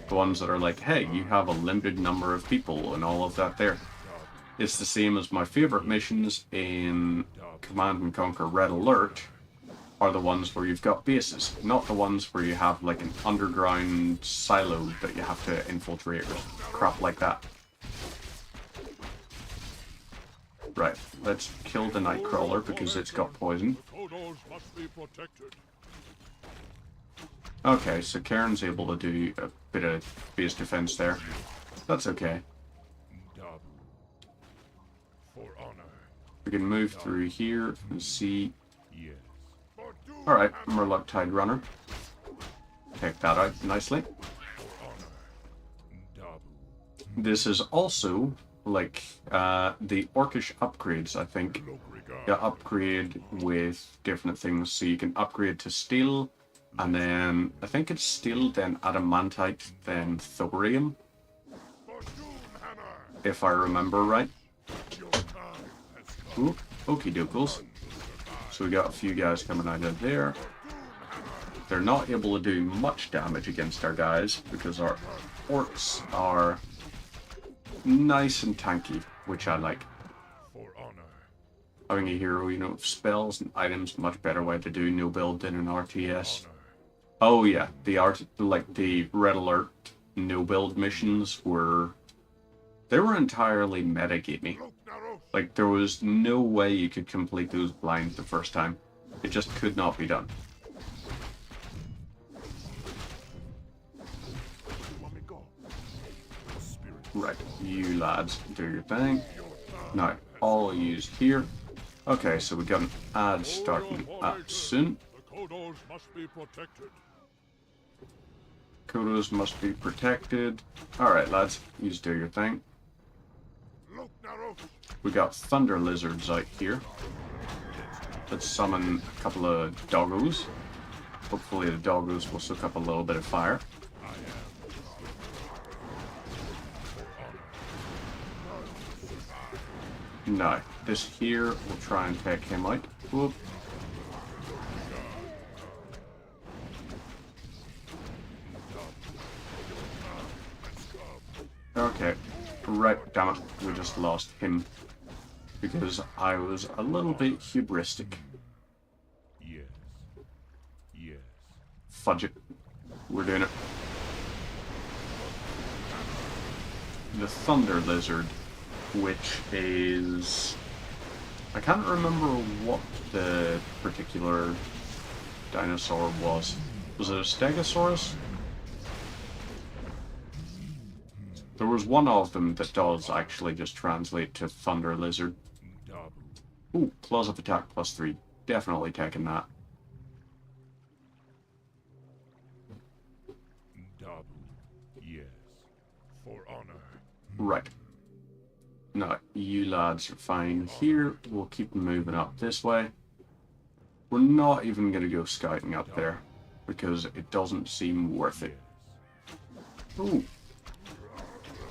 A: The ones that are like, hey, you have a limited number of people and all of that there. It's the same as my favorite missions in Command and Conquer Red Alert are the ones where you've got bases, not the ones where you have like an underground silo that you have to infiltrate or crap like that. Right, let's kill the Nightcrawler because it's got poison.
D: Kodos must be protected.
A: Okay, so Karen's able to do a bit of base defense there. That's okay.
D: For honor.
A: We can move through here and see.
D: Yes.
A: Alright, Murloc Tide Runner. Take that out nicely.
D: For honor.
A: This is also, like, the Orcish upgrades, I think. You upgrade with different things, so you can upgrade to Steel, and then, I think it's Steel, then Adamantite, then Thorium, if I remember right. Ooh, okie dokes. So we got a few guys coming out of there. They're not able to do much damage against our guys, because our orcs are nice and tanky, which I like.
D: For honor.
A: Having a hero, you know, spells and items, much better way to do no build than an RTS. Oh yeah, the Red Alert no build missions were entirely metagamey. Like, there was no way you could complete those blind the first time. It just could not be done. Right, you lads, do your thing. Now, all used here. Okay, so we got an ad starting up soon.
D: The Kodos must be protected.
A: Kodos must be protected. Alright, lads, you just do your thing. We got Thunder Lizards out here. Let's summon a couple of doggos. Hopefully the doggos will soak up a little bit of fire. No, this here will try and take him out. Whoop. Okay, right, damn it, we just lost him. Because I was a little bit hubristic.
D: Yes. Yes.
A: Fudge it. We're doing it. The Thunder Lizard, which is... I can't remember what the particular dinosaur was. Was it a Stegosaurus? There was one of them that does actually just translate to Thunder Lizard. Ooh, Claws of Attack +3. Definitely taking that.
D: Yes. For honor.
A: Right. Now, you lads are fine here. We'll keep moving up this way. We're not even going to go scouting up there, because it doesn't seem worth it. Ooh.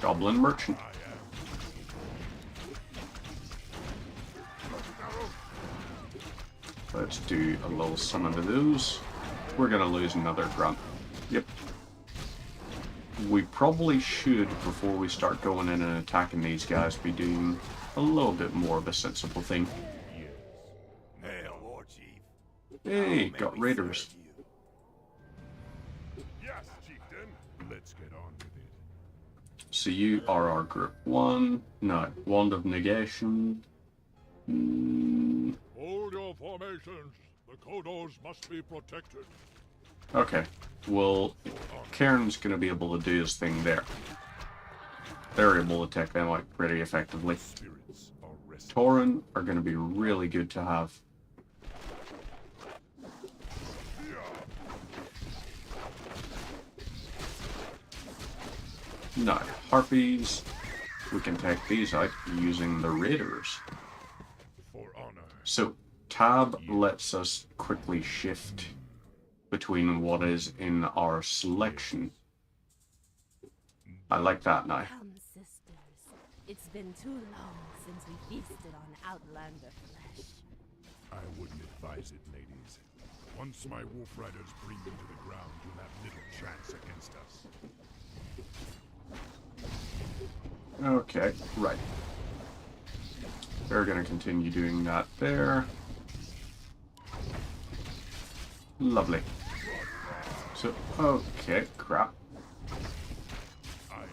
A: Goblin Merchant. Let's do a little summon of those. We're going to lose another grunt. Yep. We probably should, before we start going in and attacking these guys, be doing a little bit more of a sensible thing.
D: Hail, War Chief.
A: Hey, got raiders.
D: Yes, Chieftain. Let's get on with it.
A: So you are our group 1. No, Wand of Negation.
D: Hold your formations. The Kodos must be protected.
A: Okay. Well, Karen's going to be able to do his thing there. They're able to take them out pretty effectively.
D: Spirits are resting.
A: Tauren are going to be really good to have. No, Harpies. We can take these out using the Raiders.
D: For honor.
A: So, Tab lets us quickly shift between what is in our selection. I like that now.
E: Come, sisters. It's been too long since we feasted on Outlander flesh.
D: I wouldn't advise it, ladies. Once my wolf riders bring you to the ground, you'll have little chance against us.
A: Okay, right. They're gonna continue doing that there. Lovely. So, okay, crap.
D: I am.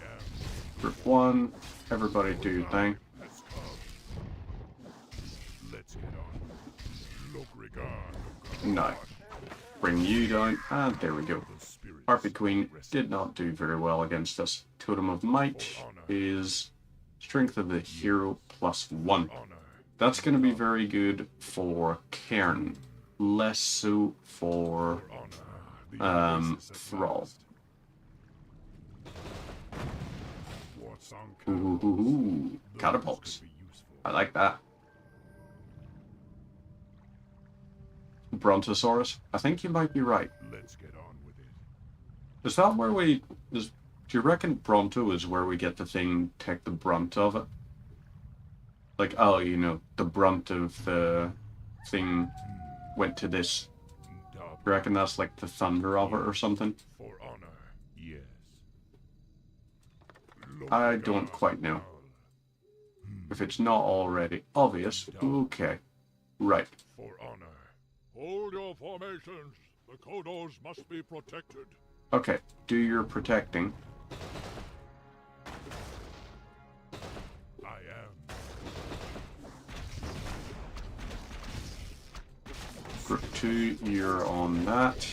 A: Group 1, everybody do your thing.
D: Has come. Let's get on. Look regard.
A: No. Bring you down, and there we go.
D: The spirits
A: Harpy Queen
D: rest
A: did not do very well against us. Totem of Might is Strength of the Hero +1.
D: honor.
A: That's going to be very good for Cairn, less so for
D: For honor. The oasis at
A: Thrall.
D: last. What's on
A: Ooh,
D: Those
A: catapults.
D: could be useful.
A: I like that. Brontosaurus, I think you might be right.
D: Let's get on with it.
A: Is that where we... do you reckon Bronto is where we get the thing, take the brunt of it? Like, oh, you know, the brunt of the thing went to this.
D: Dub
A: You reckon that's like the thunder of it or something?
D: for honor. Yes.
A: I don't quite know. If it's not already obvious, okay. Right.
D: For honor. Hold your formations. The Kodos must be protected.
A: Okay, do your protecting.
D: I am.
A: Group 2, you're on that.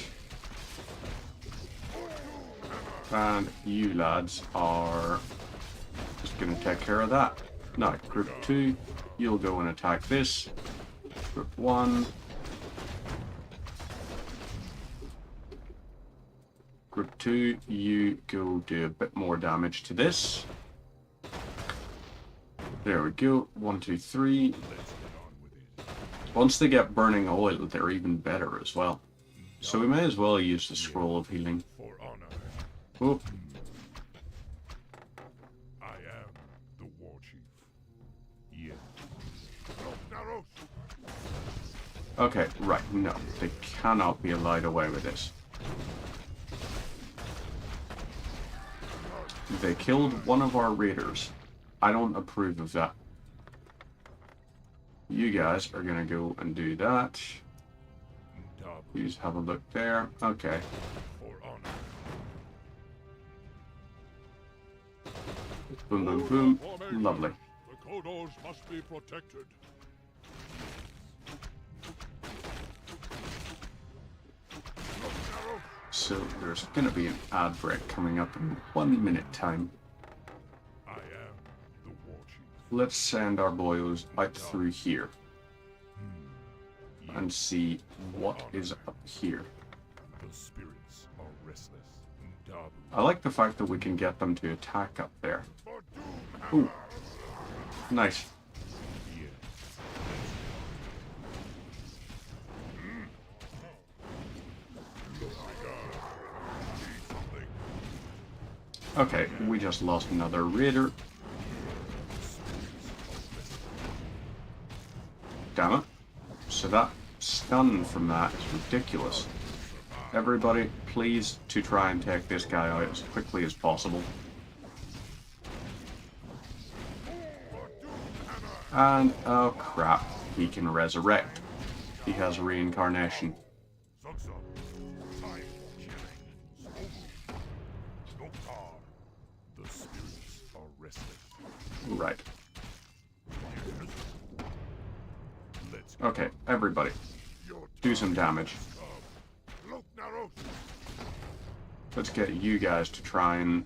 A: And you lads are just going to take care of that. Now, Group 2, you'll go and attack this. Group 1. Group 2, you go do a bit more damage to this. There we go. 1, 2, 3.
D: Let's get on with it.
A: Once they get burning oil, they're even better as well. So we may as well use the scroll of healing.
D: For honor.
A: Oh,
D: I am the war chief. Yes. Naros.
A: okay, right, no. They cannot be allowed away with this. They killed one of our raiders. I don't approve of that. You guys are gonna go and do that.
D: Dub
A: Please have a look there. Okay.
D: for honor.
A: Boom, boom, boom. Lovely.
D: The Kodos must be protected.
A: So there's gonna be an ad break coming up in 1 minute time.
D: I am the war chief.
A: Let's send our boys out through here and see what is up here.
D: The spirits are restless. Dub.
A: I like the fact that we can get them to attack up there. Ooh. Nice.
D: Yes.
A: Okay, we just lost another raider. Damn it. So that stun from that is ridiculous. Everybody, please to try and take this guy out as quickly as possible. And, oh crap, he can resurrect. He has reincarnation.
D: Zugza. Time for killing. Snoktar. The spirits are restless.
A: Right.
D: Yes. Let's
A: Okay, everybody,
D: your
A: do some damage.
D: Look, Naros.
A: Let's get you guys to try and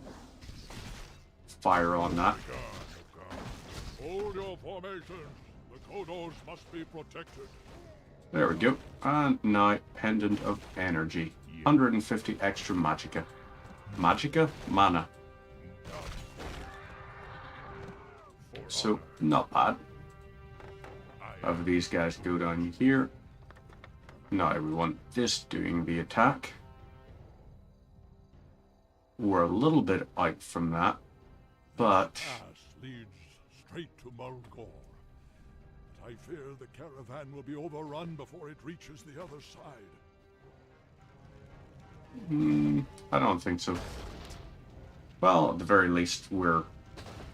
A: fire on that.
D: Hold your formations. The Kodos must be protected.
A: There we go. And now, Pendant of Energy. 150 extra magicka. Magicka? Mana. So, not bad. Have these guys go down here. Now we want this doing the attack. We're a little bit out from that, but
D: Pass leads straight to Mulgore. But I fear the caravan will be overrun before it reaches the other side.
A: I don't think so. Well, at the very least, we're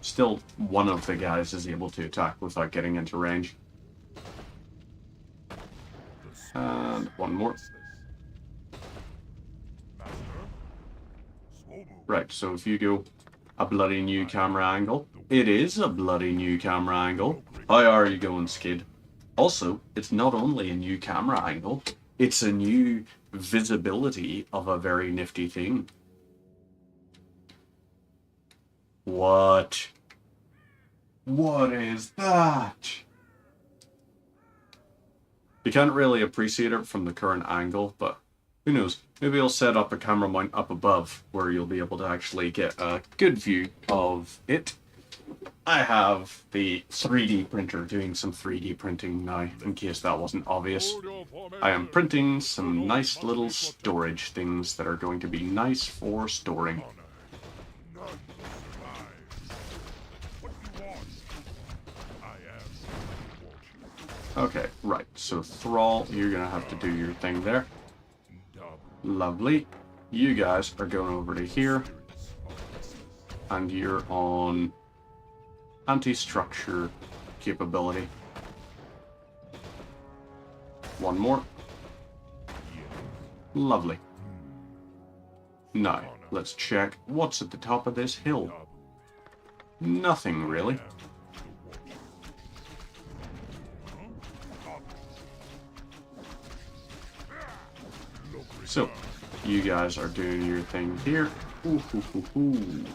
A: still one of the guys is able to attack without getting into range. And one more. Right, so if you go a bloody new camera angle, it is a bloody new camera angle. How are you going, Skid? Also, it's not only a new camera angle, it's a new visibility of a very nifty thing. What? What is that? You can't really appreciate it from the current angle, but who knows? Maybe I'll set up a camera mount up above where you'll be able to actually get a good view of it. I have the 3D printer doing some 3D printing now, in case that wasn't obvious. I am printing some nice little storage things that are going to be nice for storing. Okay, right, so Thrall, you're gonna have to do your thing there. Lovely. You guys are going over to here. And you're on anti-structure capability. One more. Lovely. Now, let's check what's at the top of this hill. Nothing, really. So, you guys are doing your thing here. Ooh, hoo, hoo, hoo.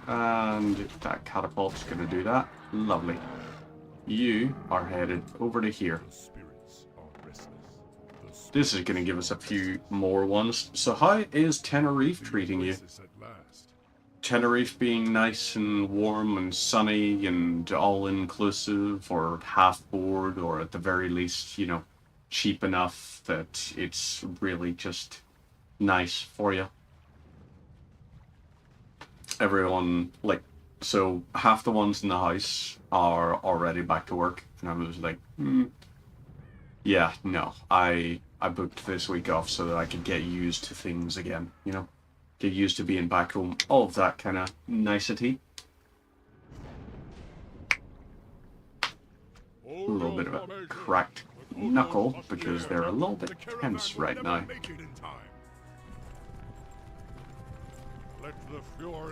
A: And that catapult's gonna do that. Lovely. You are headed over to here. This is gonna give us a few more ones. So how is Tenerife treating you? Tenerife being nice and warm and sunny and all-inclusive, or half-board, or at the very least, you know, cheap enough that it's really just nice for you. Everyone, like, so half the ones in the house are already back to work, and I was like, yeah, no, I booked this week off so that I could get used to things again, you know? Get used to being back home, all of that kind of nicety. A little bit of a cracked knuckle because they're a little bit tense right now.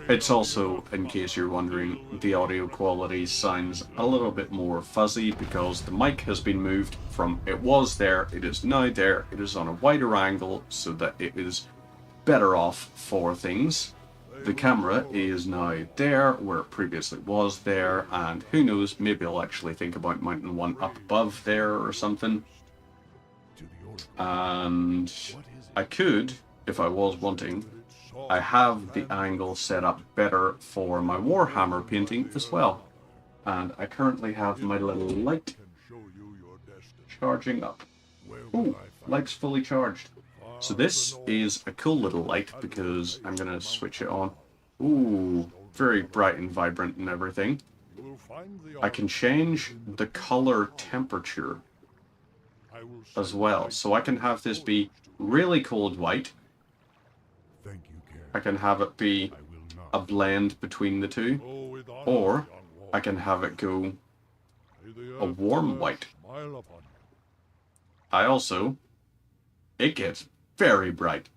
A: It's also, in case you're wondering, the audio quality sounds a little bit more fuzzy because the mic has been moved from it was there, it is now there, it is on a wider angle so that it is better off for things. The camera is now there where it previously was there, and who knows, maybe I'll actually think about mounting one up above there or something. And I could, if I was wanting, I have the angle set up better for my Warhammer painting as well. And I currently have my little light charging up. Ooh, light's fully charged. So this is a cool little light because I'm going to switch it on. Ooh, very bright and vibrant and everything. I can change the color temperature as well. So I can have this be really cold white. I can have it be a blend between the two. Or I can have it go a warm white. I also, it gets very bright.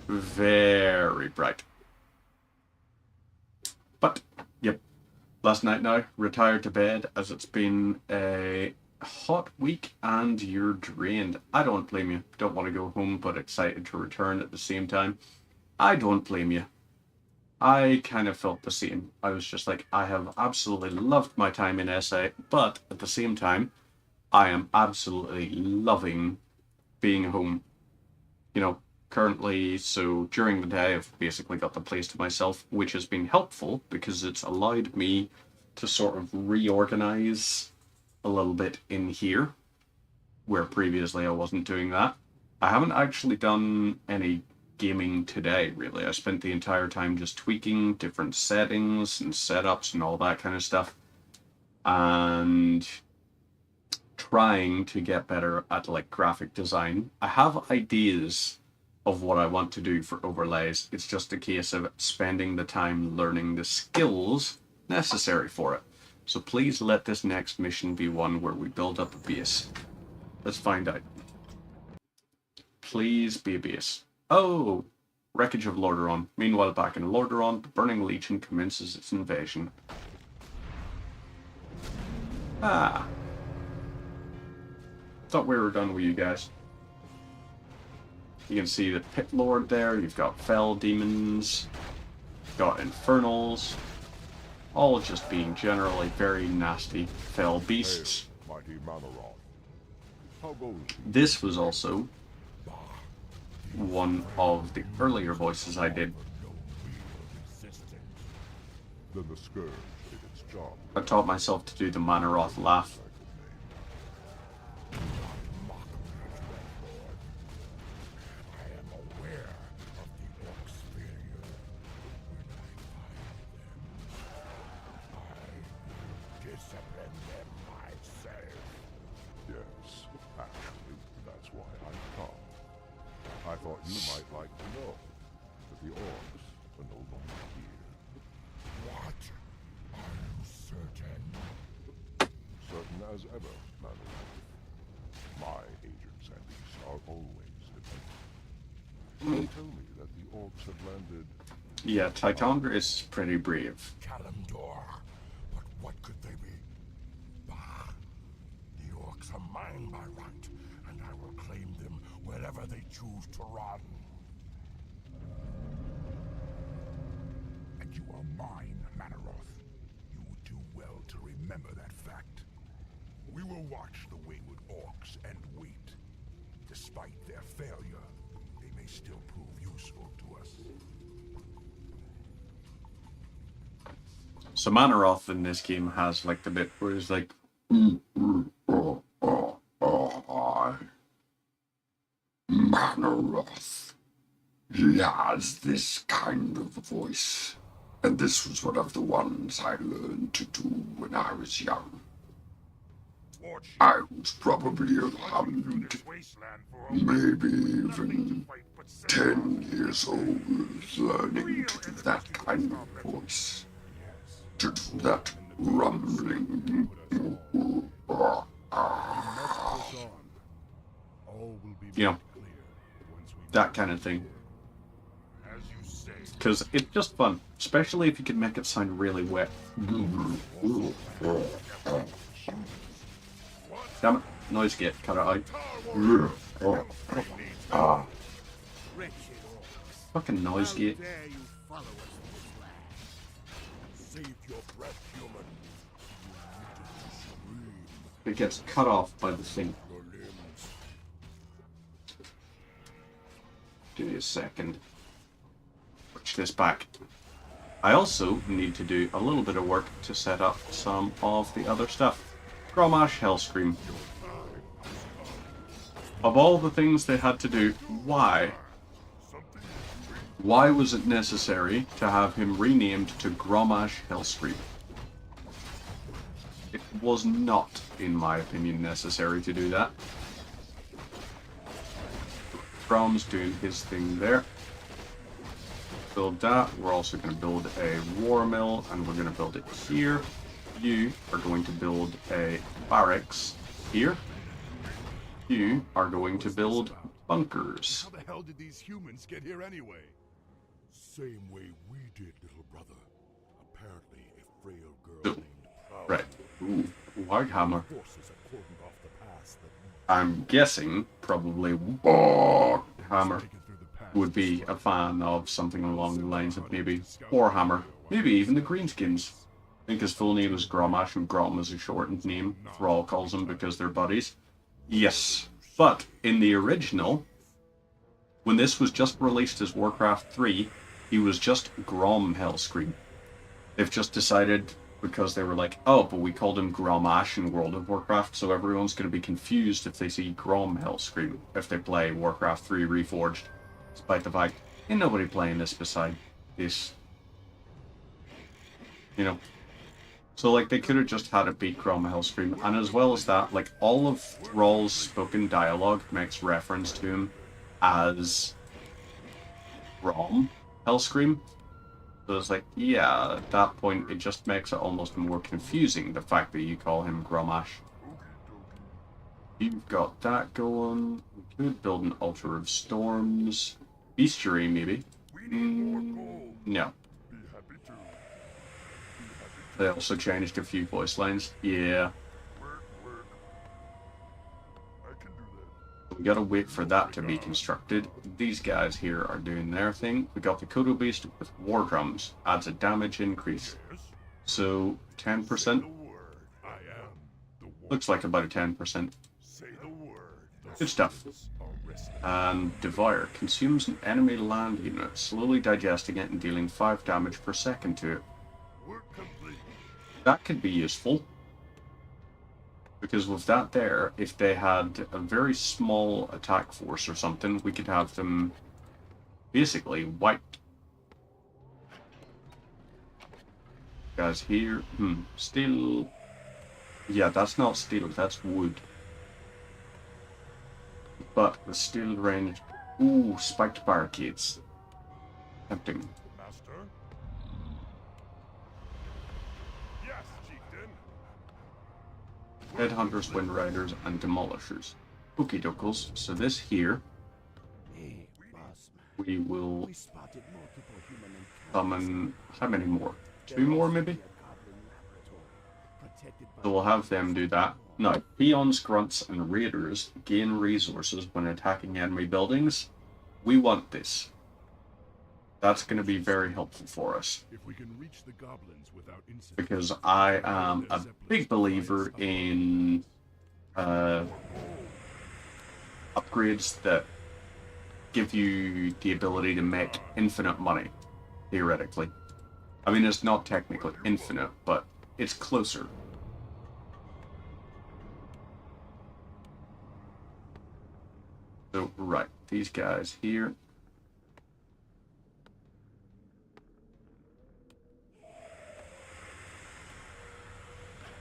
A: Very bright. But, yep. Last night now, retired to bed as it's been a hot week and you're drained. I don't blame you. Don't want to go home but excited to return at the same time. I don't blame you. I kind of felt the same. I was just like, I have absolutely loved my time in SA, but at the same time, I am absolutely loving being home. You know, currently, so during the day, I've basically got the place to myself, which has been helpful because it's allowed me to sort of reorganize a little bit in here, where previously I wasn't doing that. I haven't actually done any gaming today, really. I spent the entire time just tweaking different settings and setups and all that kind of stuff, and trying to get better at like graphic design. I have ideas of what I want to do for overlays. It's just a case of spending the time learning the skills necessary for it. So please let this next mission be one where we build up a base. Let's find out. Please be a base. Oh, wreckage of Lordaeron. Meanwhile, back in Lordaeron, the Burning Legion commences its invasion. Ah. Thought we were done with you guys. You can see the Pit Lord there. You've got Fell Demons. You've got Infernals. All just being generally very nasty fell beasts.
B: Hail, mighty Manaroth. How goes it?
A: This was also one of the earlier voices I did.
B: Then the Scourge did its job.
A: I taught myself to do the Manaroth laugh.
B: Yes, actually, that's why I've come. I thought you might like to know that the orcs are no longer here.
D: What? Are you certain?
B: Certain as ever, Manaroth. My agents and these are always dependent. They tell me that the orcs have landed.
A: Yeah, Titandra is pretty brave.
D: Kalimdor. But what could they be? Bah. The orcs are mine by right, and I will claim them wherever they choose to run. And you are mine, Manaroth. You would do well to remember that fact. We will watch the wayward orcs and wait. Despite their failure, they may still prove useful to us.
A: So Manaroth in this game has like the bit where he's like,
F: Manaroth. He has this kind of voice. And this was one of the ones I learned to do when I was young. I was probably around, maybe even 10 years old, learning to do that kind of voice. To do that rumbling.
A: you know, that kind of thing. Because it's just fun, especially if you can make it sound really wet. Damn it, noise gate, cut it out. Fucking noise gate. It gets cut off by the thing. Give me a second. Switch this back. I also need to do a little bit of work to set up some of the other stuff. Gromash Hellscream. Of all the things they had to do, why? Why was it necessary to have him renamed to Gromash Hellscream? It was not, in my opinion, necessary to do that. Brom's doing his thing there. Build that. We're also going to build a war mill, and we're going to build it here. You are going to build a barracks here. You are going to build bunkers.
D: How the hell did these humans get here anyway? Same way we did, little brother. Apparently, a frail girl named Proud.
A: Right. Ooh, Warhammer.
D: Forces have cordoned off the pass that
A: I'm guessing probably Warhammer
D: taken through the pass
A: would be a fan of something along the lines of maybe Warhammer, maybe even the Greenskins. I think his full name is Gromash, and Grom is a shortened name. Thrall calls him because they're buddies. Yes, but in the original, when this was just released as Warcraft 3, he was just Grom Hellscream. They've just decided, because they were like, oh, but we called him Gromash in World of Warcraft, so everyone's going to be confused if they see Grom Hellscream if they play Warcraft 3 Reforged, despite the fact ain't nobody playing this beside this, you know. So, like, they could have just had it beat Grom Hellscream, and as well as that, like, all of Thrall's spoken dialogue makes reference to him as Grom Hellscream. So it's like, yeah, at that point, it just makes it almost more confusing, the fact that you call him Gromash. You've got that going. We could build an Altar of Storms. Bestiary, maybe. No. They also changed a few voice lines. Yeah. We gotta wait for that to be constructed. These guys here are doing their thing. We got the Kodo Beast with War Drums. Adds a damage increase. So, 10%? Looks like about a 10%. Good stuff. And Devour consumes an enemy land unit, slowly digesting it and dealing 5 damage per second to it. That could be useful. Because with that there, if they had a very small attack force or something, we could have them basically wiped. Guys here, steel. Yeah, that's not steel, that's wood. But the steel range. Ooh, spiked barricades. Tempting. Headhunters, Wind Riders, and Demolishers. Okie dokes. So this here, we will summon, how many more? 2 more maybe? So we'll have them do that. Now, Peons, Grunts, and Raiders gain resources when attacking enemy buildings. We want this. That's going to be very helpful for us.
D: If we can reach the goblins without incident,
A: Because I am a big believer in upgrades that give you the ability to make infinite money, theoretically. I mean, it's not technically infinite, but it's closer. So, right, these guys here.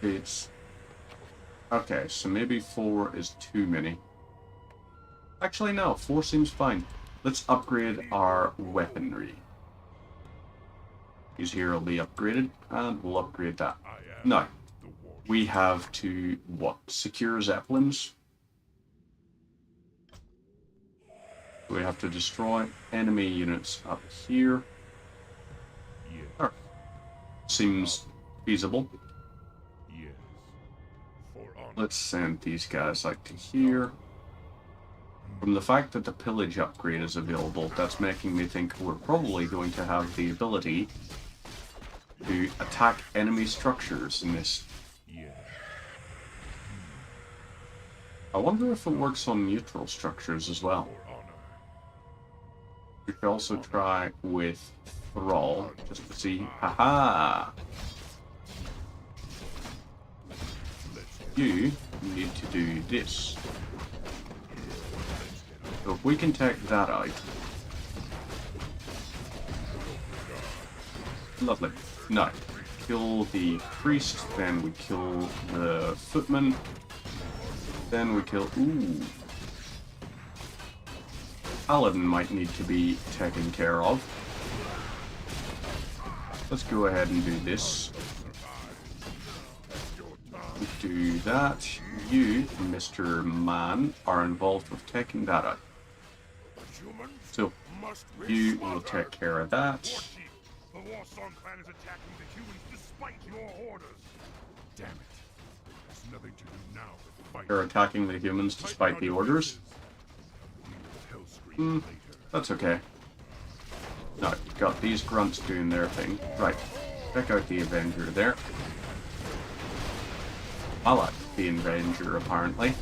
A: It's okay, so maybe 4 is too many. Actually, no, 4 seems fine. Let's upgrade our weaponry. These here will be upgraded, and we'll upgrade that. Now, we have to, what, secure Zeppelins? We have to destroy enemy units up here. Right. Seems feasible. Let's send these guys like to here. From the fact that the pillage upgrade is available, that's making me think we're probably going to have the ability to attack enemy structures in this. I wonder if it works on neutral structures as well. We could also try with Thrall, just to see. Haha! You need to do this. So if we can take that out. Lovely. Now, kill the priest, then we kill the footman, then we kill... Ooh. Paladin might need to be taken care of. Let's go ahead and do this. Do that. You, Mr. Man, are involved with taking that out. So, you will take care of that.
D: The Warsong clan is attacking the humans despite your orders. Damn it. There's nothing to do now but fight.
A: They're attacking the humans despite the orders. That's okay. Now, you've got these grunts doing their thing. Right. Check out the Avenger there. I like the Avenger, apparently.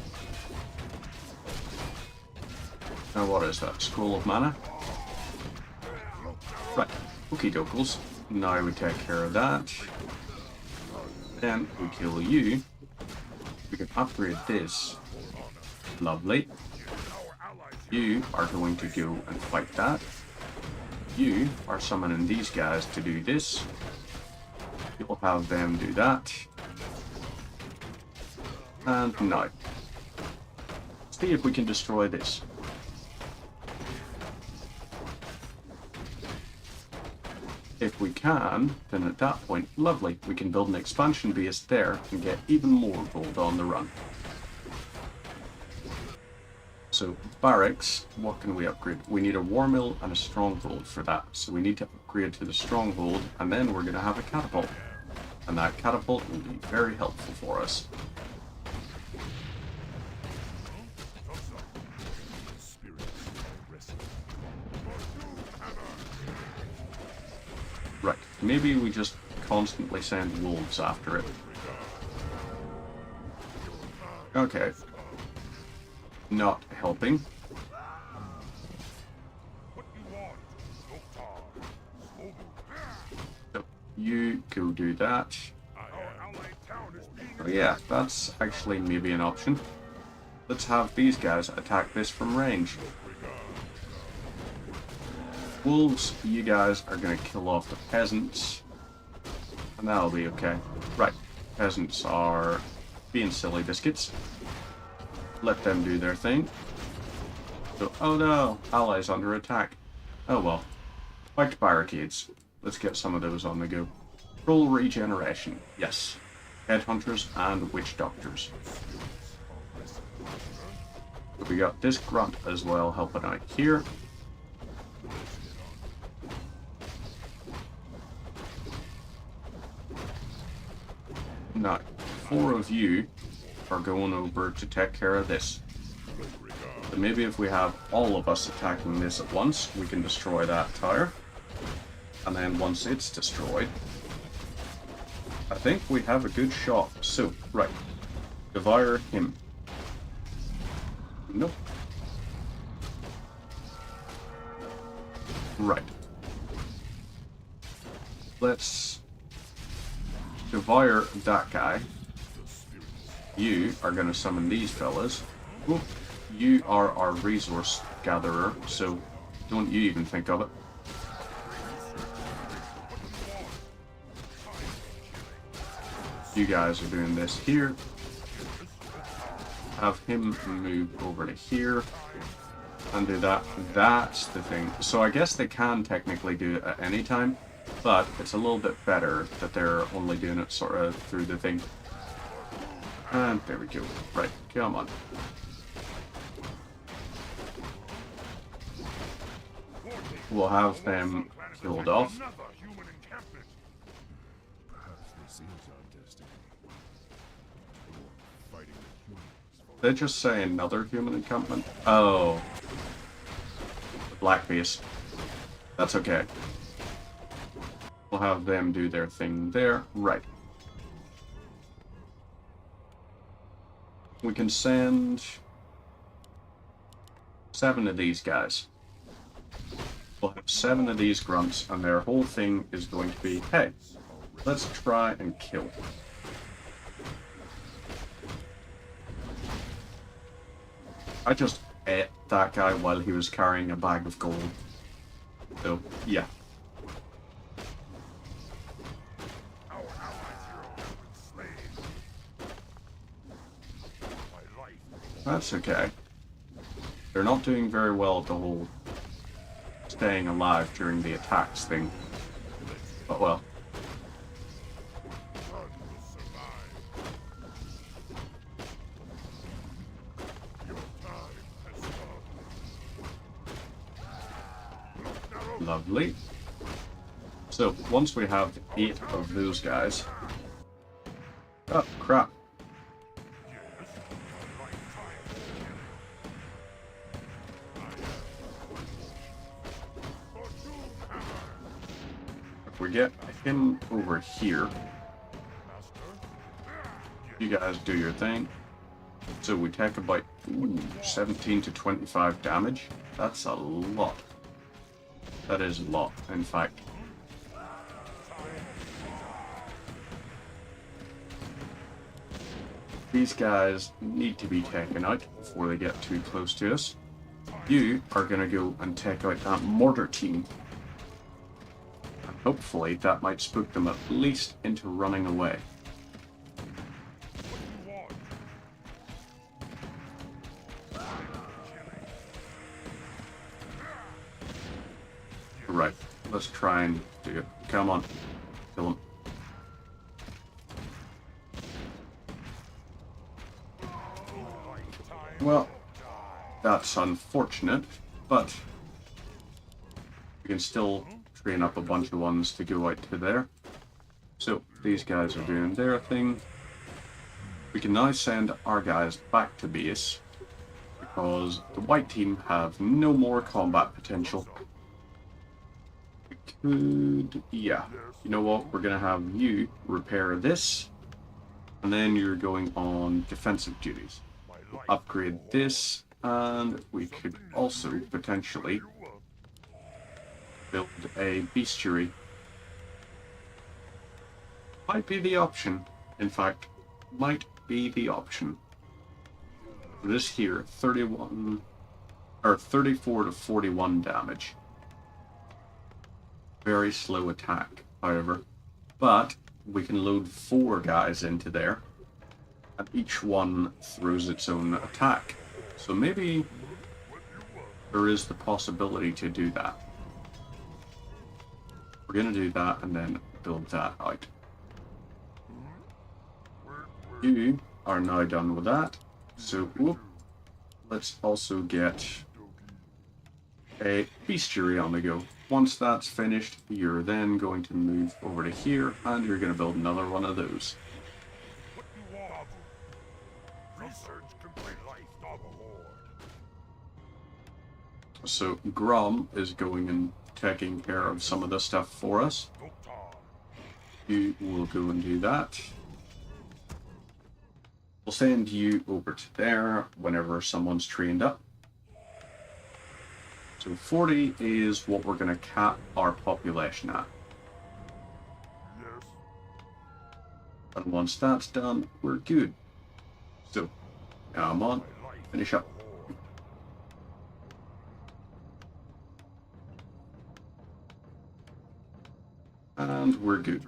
A: Now, what is that? Scroll of Mana? Right. Okie dokes. Now we take care of that. Then we kill you. We can upgrade this. Lovely. You are going to go and fight that. You are summoning these guys to do this. You'll have them do that. And now. See if we can destroy this. If we can, then at that point, lovely, we can build an expansion base there and get even more gold on the run. So, barracks, what can we upgrade? We need a war mill and a stronghold for that. So we need to upgrade to the stronghold, and then we're going to have a catapult. And that catapult will be very helpful for us. Right, maybe we just constantly send wolves after it. Okay. Not helping. So you go do that. Oh yeah, that's actually maybe an option. Let's have these guys attack this from range. Wolves, you guys are going to kill off the peasants. And that'll be okay. Right, peasants are being silly biscuits. Let them do their thing. So, oh no, allies under attack. Oh well. White barricades. Let's get some of those on the go. Roll regeneration. Yes. Headhunters and witch doctors. We got this grunt as well helping out here. Now, 4 of you are going over to take care of this. So maybe if we have all of us attacking this at once, we can destroy that tower. And then once it's destroyed, I think we have a good shot. So, right. Devour him. Nope. Right. Let's devour that guy. You are going to summon these fellas. Oop. You are our resource gatherer, so don't you even think of it. You guys are doing this here. Have him move over to here and do that. That's the thing. So I guess they can technically do it at any time, but it's a little bit better that they're only doing it sort of through the thing. And there we go. Right, come on. We'll have them killed off. They just say another human encampment? Oh. The black base. That's okay. We'll have them do their thing there. Right. We can send 7 of these guys. We'll have 7 of these grunts, and their whole thing is going to be, hey, let's try and kill. I just ate that guy while he was carrying a bag of gold. So, yeah. That's okay. They're not doing very well at the whole staying alive during the attacks thing. But well. Lovely. So, once we have 8 of those guys... Oh, crap. If we get him over here, you guys do your thing. So we take about 17 to 25 damage. That's a lot. That is a lot, in fact. These guys need to be taken out before they get too close to us. You are going to go and take out that mortar team. And hopefully that might spook them at least into running away. Right, let's try and do it. Come on, kill him. Well, that's unfortunate, but we can still train up a bunch of ones to go out to there. So these guys are doing their thing. We can now send our guys back to base because the white team have no more combat potential. We could, yeah, you know what, we're gonna have you repair this, and then you're going on defensive duties. Upgrade this, and we could also potentially build a bestiary. Might be the option. In fact, might be the option. This here, 31 or 34 to 41 damage. Very slow attack, however. But we can load 4 guys into there, and each one throws its own attack. So maybe there is the possibility to do that. We're going to do that and then build that out. You are now done with that. So whoop, let's also get a bestiary on the go. Once that's finished, you're then going to move over to here and you're going to build another one of those. So Grom is going and taking care of some of the stuff for us. You will go and do that. We'll send you over to there whenever someone's trained up. So 40 is what we're going to cap our population at. And once that's done, we're good. So, come on, finish up. And we're good.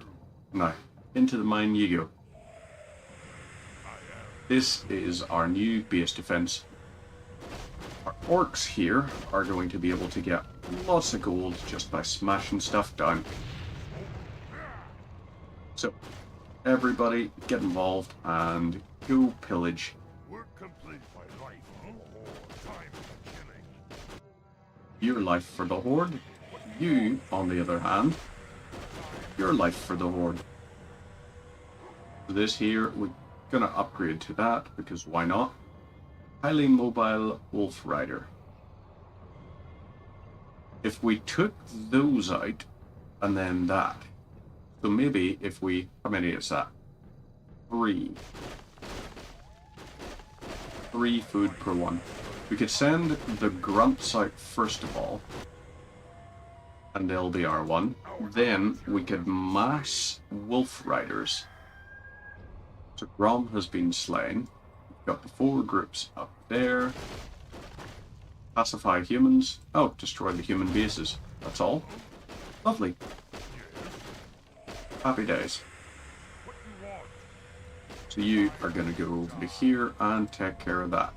A: Now, into the mine you go. This is our new base defense. Our orcs here are going to be able to get lots of gold just by smashing stuff down. So, everybody get involved and go pillage. Your life for the Horde. You, on the other hand, your life for the Horde. This here, we're gonna upgrade to that because why not? Highly mobile Wolf Rider. If we took those out and then that, so maybe if we, how many is that? 3 food per one. We could send the grunts out first of all, and they'll be our one. Then we could mass Wolf Riders. So Grom has been slain. We've got the 4 groups up there. Pacify humans. Oh, destroy the human bases. That's all. Lovely. Happy days. So you are going to go over to here and take care of that.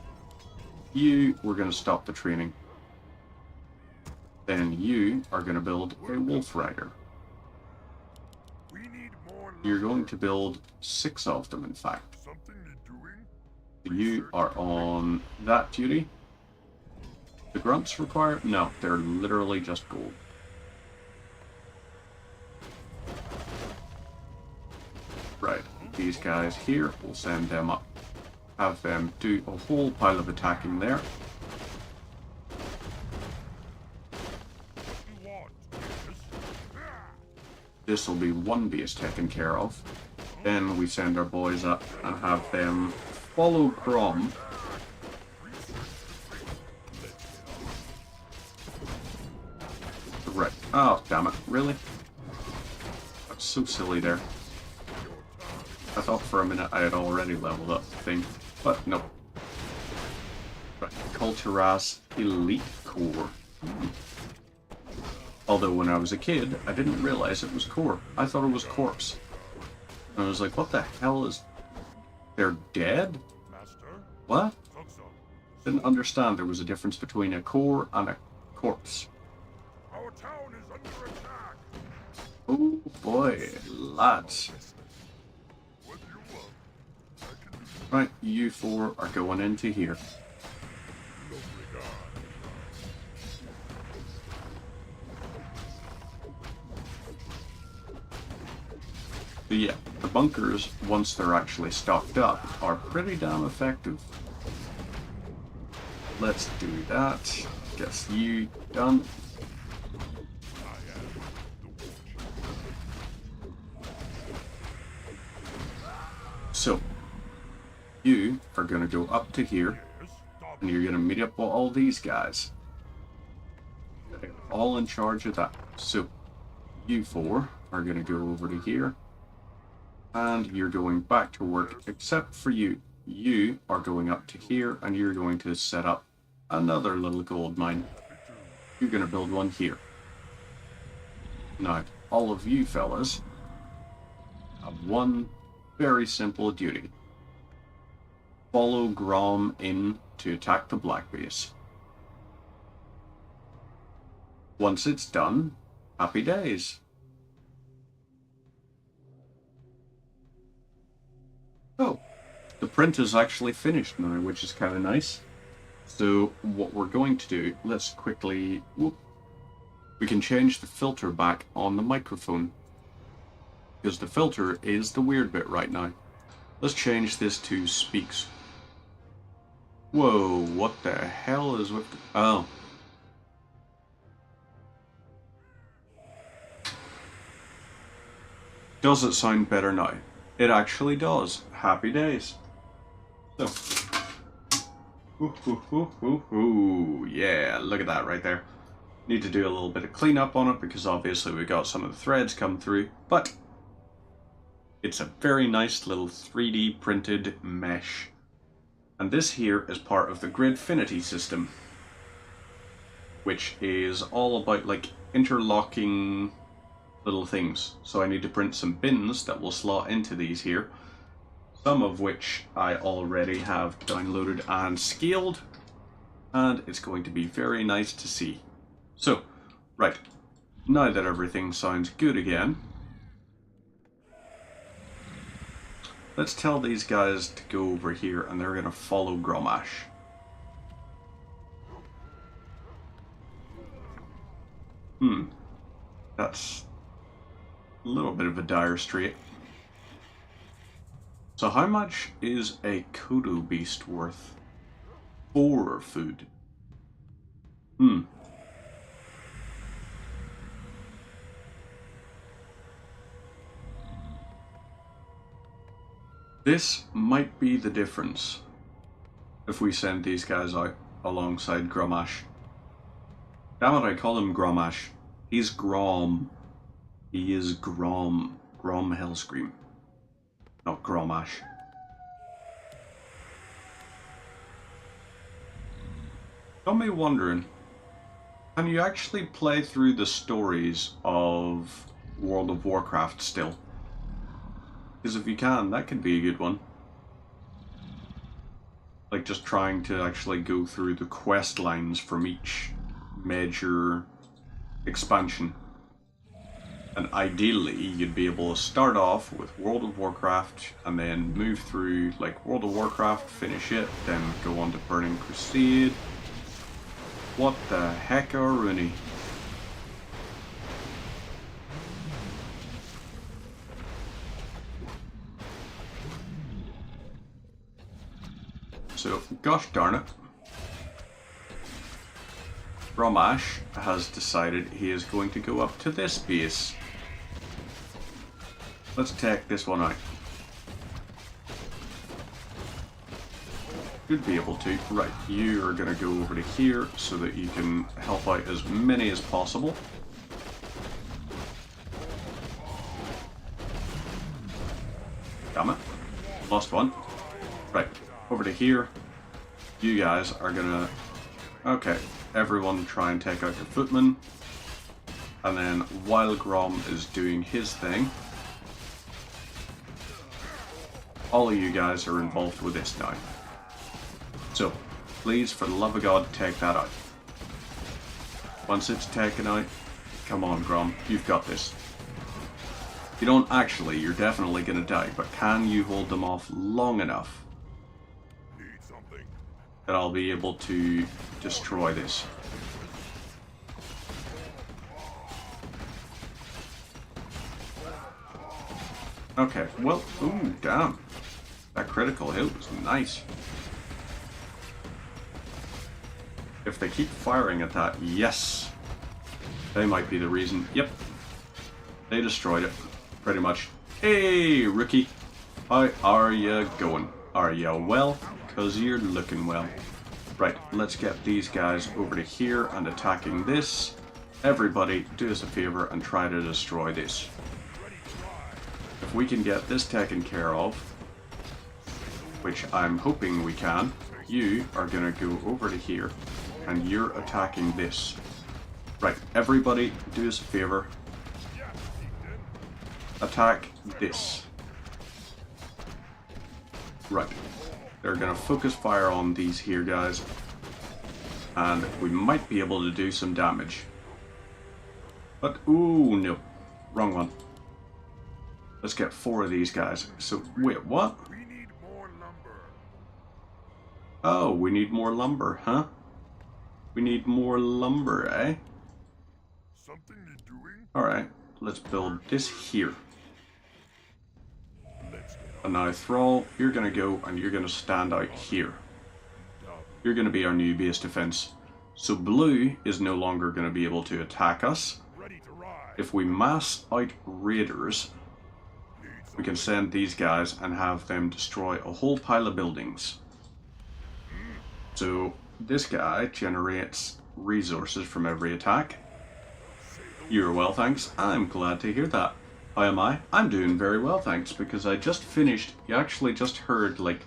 A: You, we're going to stop the training. Then you are going to build a Wolf Rider. You're going to build 6 of them, in fact. You are on that duty. The grunts require... No, they're literally just gold. Right, these guys here, we'll send them up. Have them do a whole pile of attacking there. This will be one base taken care of. Then we send our boys up and have them follow Grom. Right. Oh, damn it. Really? That's so silly there. I thought for a minute I had already leveled up the thing, but no. Right, Culturas Elite Core. Although when I was a kid, I didn't realize it was core. I thought it was corpse. And I was like, what the hell is... They're dead?
D: Master,
A: What?
D: Tuxa,
A: Didn't understand there was a difference between a core and a corpse.
D: our town is under attack.
A: Oh boy, lads.
D: What do you want? I can do
A: Right, you four are going into here.
D: no regard.
A: But yeah, the bunkers, once they're actually stocked up, are pretty damn effective. Let's do that. Gets you done. So, you are going to go up to here, and you're going to meet up with all these guys. They're all in charge of that. So, you four are going to go over to here, and you're going back to work, except for you. You are going up to here, and you're going to set up another little gold mine. You're going to build one here. Now, all of you fellas have one very simple duty. Follow Grom in to attack the black base. Once it's done, happy days. Oh, the print is actually finished now, which is kind of nice. So what we're going to do, let's quickly... Whoop, we can change the filter back on the microphone, because the filter is the weird bit right now. Let's change this to speaks. Whoa, what the hell is with... Oh. Does it sound better now? It actually does. Happy days. So. Yeah, look at that right there. Need to do a little bit of cleanup on it because obviously we got some of the threads come through, but it's a very nice little 3D printed mesh. And this here is part of the Gridfinity system, which is all about like interlocking little things. So I need to print some bins that will slot into these here, some of which I already have downloaded and scaled, and it's going to be very nice to see. So, right, now that everything sounds good again, let's tell these guys to go over here and they're going to follow Gromash. That's a little bit of a dire strait. So how much is a Kodo beast worth for food? This might be the difference if we send these guys out alongside Gromash. Damn it, I call him Gromash. He's Grom. He is Grom. Grom Hellscream. Not Gromash. Got me wondering, can you actually play through the stories of World of Warcraft still? Because if you can, that could be a good one. Like just trying to actually go through the quest lines from each major expansion. And ideally, you'd be able to start off with World of Warcraft and then move through like World of Warcraft, finish it, then go on to Burning Crusade. What the heck are Rooney? So, gosh darn it, Gromash has decided he is going to go up to this base. Let's take this one out. Should be able to. Right, you are going to go over to here so that you can help out as many as possible. Damn it. Lost one. Right, over to here. You guys are gonna... Okay, everyone try and take out the footman. And then while Grom is doing his thing, all of you guys are involved with this now. So, please, for the love of God, take that out. Once it's taken out, come on, Grom, you've got this. You don't actually, you're definitely gonna die, but can you hold them off long enough that I'll be able to destroy this? Okay, well, ooh, damn. That critical hit was nice. If they keep firing at that, yes. They might be the reason. Yep. They destroyed it, pretty much. Hey, rookie. How are ya going? Are ya well? 'Cause you're looking well. Right, let's get these guys over to here and attacking this. Everybody, do us a favor and try to destroy this. If we can get this taken care of, which I'm hoping we can, you are going to go over to here and you're attacking this. Right, everybody, do us a favor. Attack this. Right, they're going to focus fire on these here guys, and we might be able to do some damage. But, ooh, no, wrong one. Let's get 4 of these guys. So, wait, what?
D: We need more lumber.
A: Oh, we need more lumber, huh? We need more lumber, eh?
D: Something you're doing?
A: Alright, let's build this here. And now, Thrall, you're gonna go and you're gonna stand out here. You're gonna be our new base defense. So blue is no longer gonna be able to attack us. If we mass out raiders, we can send these guys and have them destroy a whole pile of buildings. So this guy generates resources from every attack. You're well, thanks. I'm glad to hear that. How am I? I'm doing very well, thanks, because I just finished... You actually just heard, like...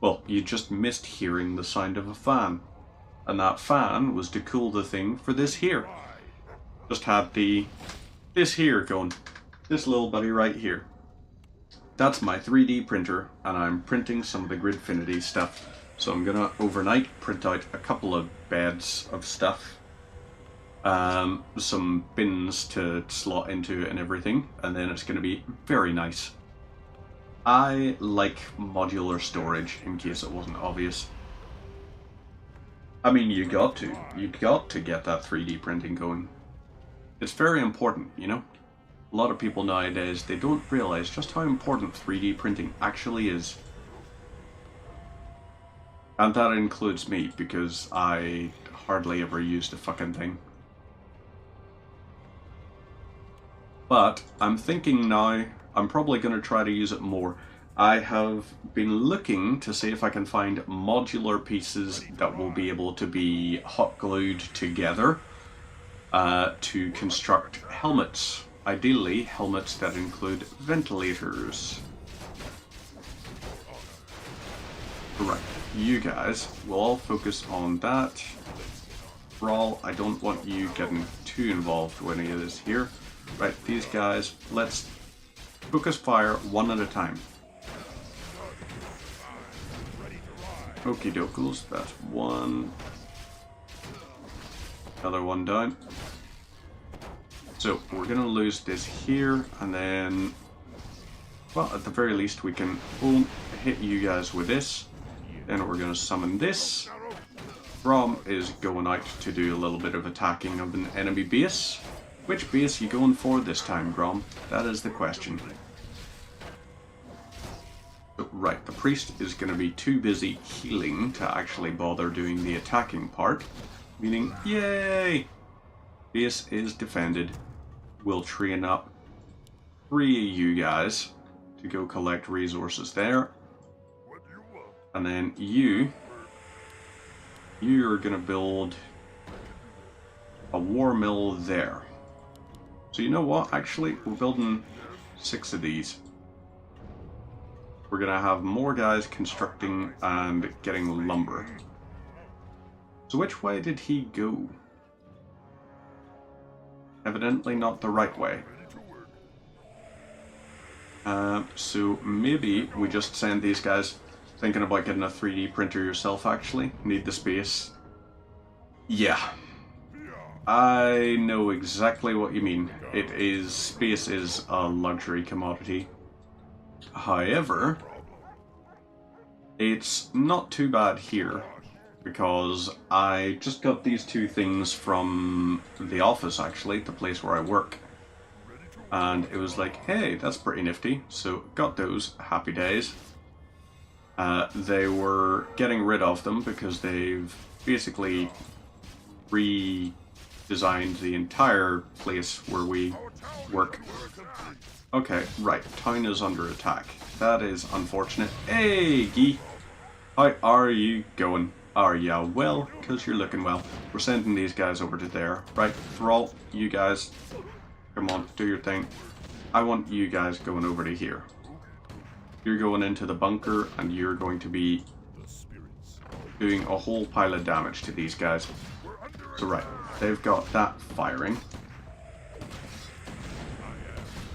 A: Well, you just missed hearing the sound of a fan. And that fan was to cool the thing for this here. Just had this here going. This little buddy right here. That's my 3D printer, and I'm printing some of the Gridfinity stuff. So I'm gonna overnight print out a couple of beds of stuff. Some bins to slot into and everything, and then it's gonna be very nice. I like modular storage, in case it wasn't obvious. I mean, you got to get that 3D printing going. It's very important, you know? A lot of people nowadays, they don't realize just how important 3D printing actually is. And that includes me, because I hardly ever use the fucking thing. But I'm thinking now, I'm probably going to try to use it more. I have been looking to see if I can find modular pieces that will be able to be hot glued together to construct helmets. Ideally, helmets that include ventilators. Right, you guys will all focus on that. Brawl, I don't want you getting too involved with any of this here. Right, these guys, let's focus fire one at a time. Okie dokes, that's one. Another one down. So we're gonna lose this here, and then, well, at the very least we can hit you guys with this. Then we're gonna summon this. Grom is going out to do a little bit of attacking of an enemy base. Which base are you going for this time, Grom? That is the question. Right, the priest is going to be too busy healing to actually bother doing the attacking part. Meaning, yay! Base is defended. We'll train up 3 of you guys to go collect resources there. And then you're going to build a war mill there. So you know what, actually, we're building 6 of these. we're going to have more guys constructing and getting lumber. So which way did he go? Evidently not the right way. So maybe we just send these guys. Thinking about getting a 3D printer yourself, actually. Need the space. Yeah. I know exactly what you mean. Space is a luxury commodity. However, it's not too bad here, because I just got these two things from the office, actually, the place where I work. And it was like, hey, that's pretty nifty. So got those, happy days. They were getting rid of them because they've basically redesigned the entire place where we work. Okay, right, town is under attack. That is unfortunate. Hey, Guy! How are you going? Are ya well? Because you're looking well. We're sending these guys over to there. Right, Thrall, you guys, come on, do your thing. I want you guys going over to here. You're going into the bunker, and you're going to be doing a whole pile of damage to these guys. So right, they've got that firing.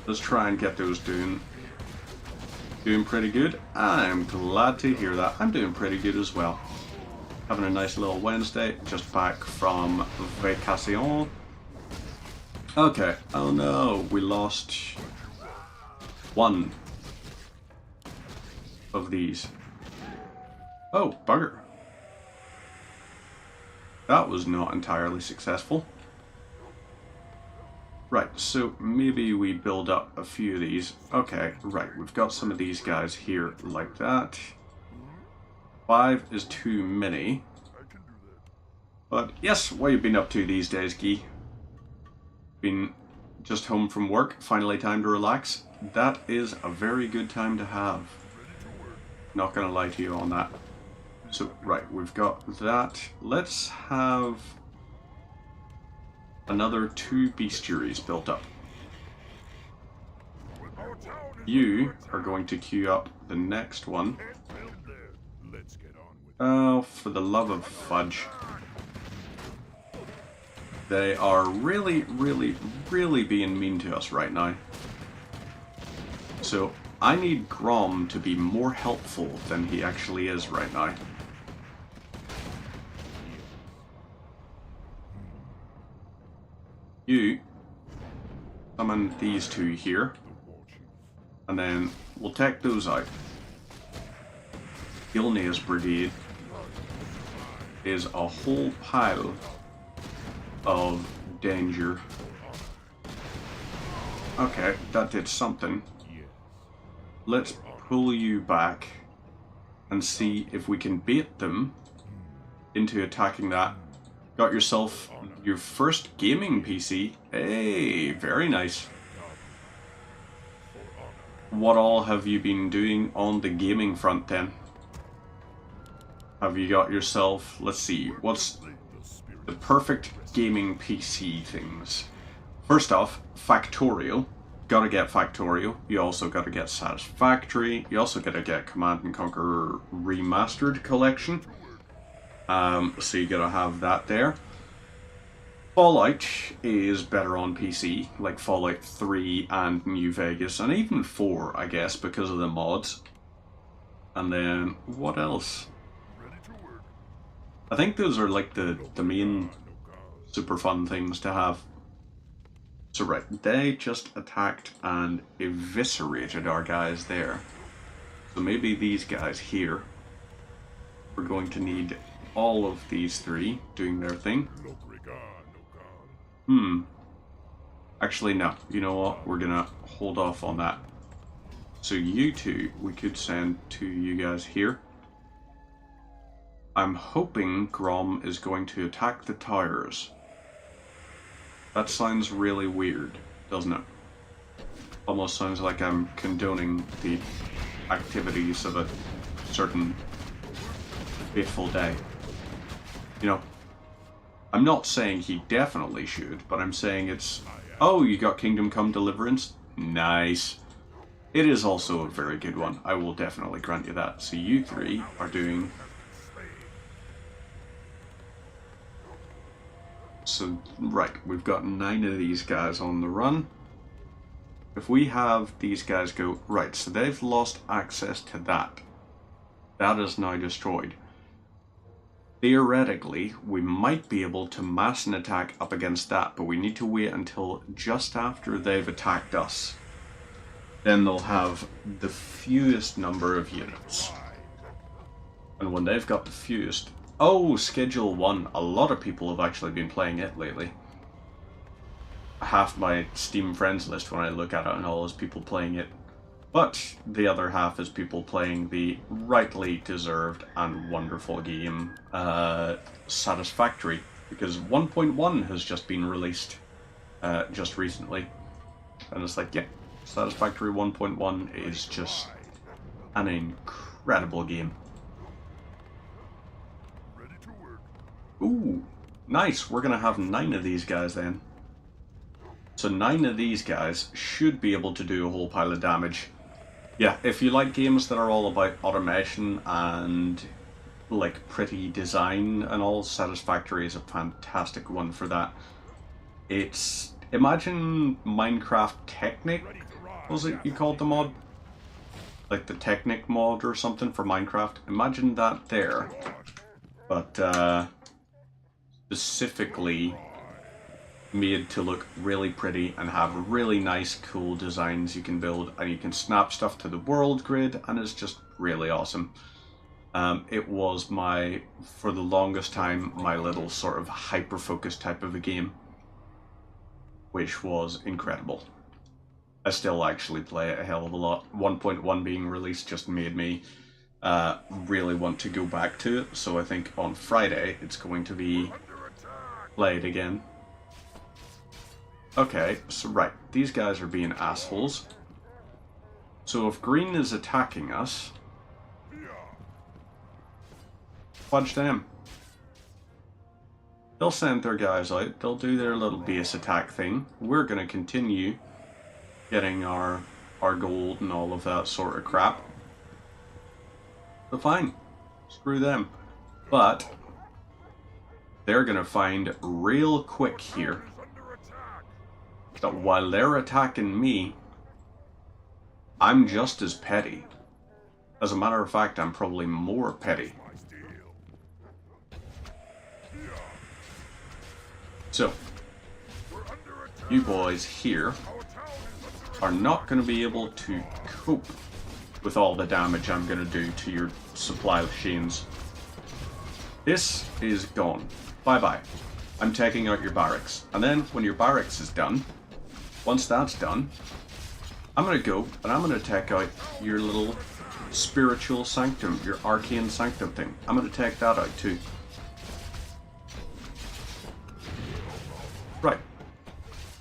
A: Let's try and get those doing pretty good. I'm glad to hear that. I'm doing pretty good as well. Having a nice little Wednesday, just back from vacation. Okay, oh no, we lost one of these. Oh, bugger. That was not entirely successful. Right, so maybe we build up a few of these. Okay, right, we've got some of these guys here like that. 5 is too many. But yes, what have you been up to these days, Guy? Been just home from work, finally time to relax. That is a very good time to have. Not gonna lie to you on that. So, right, we've got that. Let's have another 2 bestiaries built up. You are going to queue up the next one. Oh, for the love of fudge. They are really, really, really being mean to us right now. So, I need Grom to be more helpful than he actually is right now. You summon these 2 here, and then we'll take those out. Gilnea's brigade is a whole pile of danger. Okay, that did something. Let's pull you back and see if we can bait them into attacking that. Got yourself your first gaming PC. Hey, very nice. What all have you been doing on the gaming front then? Have you got yourself, let's see, what's the perfect gaming PC things? First off, Factorial. Gotta get Factorial. You also gotta get Satisfactory. You also gotta get Command & Conquer Remastered Collection. So you gotta have that there. Fallout is better on PC, like Fallout 3 and New Vegas, and even 4, I guess, because of the mods. And then, what else? I think those are like the main super fun things to have. So right, they just attacked and eviscerated our guys there. So maybe these guys here, we're going to need all of these 3 doing their thing. Actually, no. You know what? We're gonna hold off on that. So you 2, we could send to you guys here. I'm hoping Grom is going to attack the towers. That sounds really weird, doesn't it? Almost sounds like I'm condoning the activities of a certain fateful day. You know, I'm not saying he definitely should, but I'm saying it's... Oh, you got Kingdom Come Deliverance? Nice. It is also a very good one. I will definitely grant you that. So you three are doing... So, right, we've got 9 of these guys on the run. If we have these guys go... Right, so they've lost access to that. That is now destroyed. Theoretically, we might be able to mass an attack up against that, but we need to wait until just after they've attacked us. Then they'll have the fewest number of units. And when they've got the fewest... Oh, Schedule 1. A lot of people have actually been playing it lately. Half my Steam friends list when I look at it and all is people playing it. But the other half is people playing the rightly deserved and wonderful game, Satisfactory. Because 1.1 has just been released just recently. And it's like, yeah, Satisfactory 1.1 is just an incredible game. Ooh, nice. We're going to have 9 of these guys then. So 9 of these guys should be able to do a whole pile of damage. Yeah, if you like games that are all about automation and like pretty design and all, Satisfactory is a fantastic one for that. It's... Imagine Minecraft Technic, was it you called the mod? Like the Technic mod or something for Minecraft. Imagine that there. But, specifically made to look really pretty and have really nice cool designs you can build, and you can snap stuff to the world grid, and it's just really awesome. It was for the longest time, my little sort of hyper-focused type of a game, which was incredible. I still actually play it a hell of a lot. 1.1 being released just made me really want to go back to it, so I think on Friday it's going to be played again. Okay, so right, these guys are being assholes. So if green is attacking us, fudge them. They'll send their guys out, they'll do their little base attack thing. We're going to continue getting our gold and all of that sort of crap. So fine, screw them. But they're going to find real quick here that while they're attacking me, I'm just as petty. As a matter of fact, I'm probably more petty. So, you boys here are not going to be able to cope with all the damage I'm going to do to your supply machines. This is gone. Bye-bye. I'm taking out your barracks. And then, when your barracks is done, once that's done, I'm going to go and I'm going to take out your little spiritual sanctum, your arcane sanctum thing. I'm going to take that out too. Right.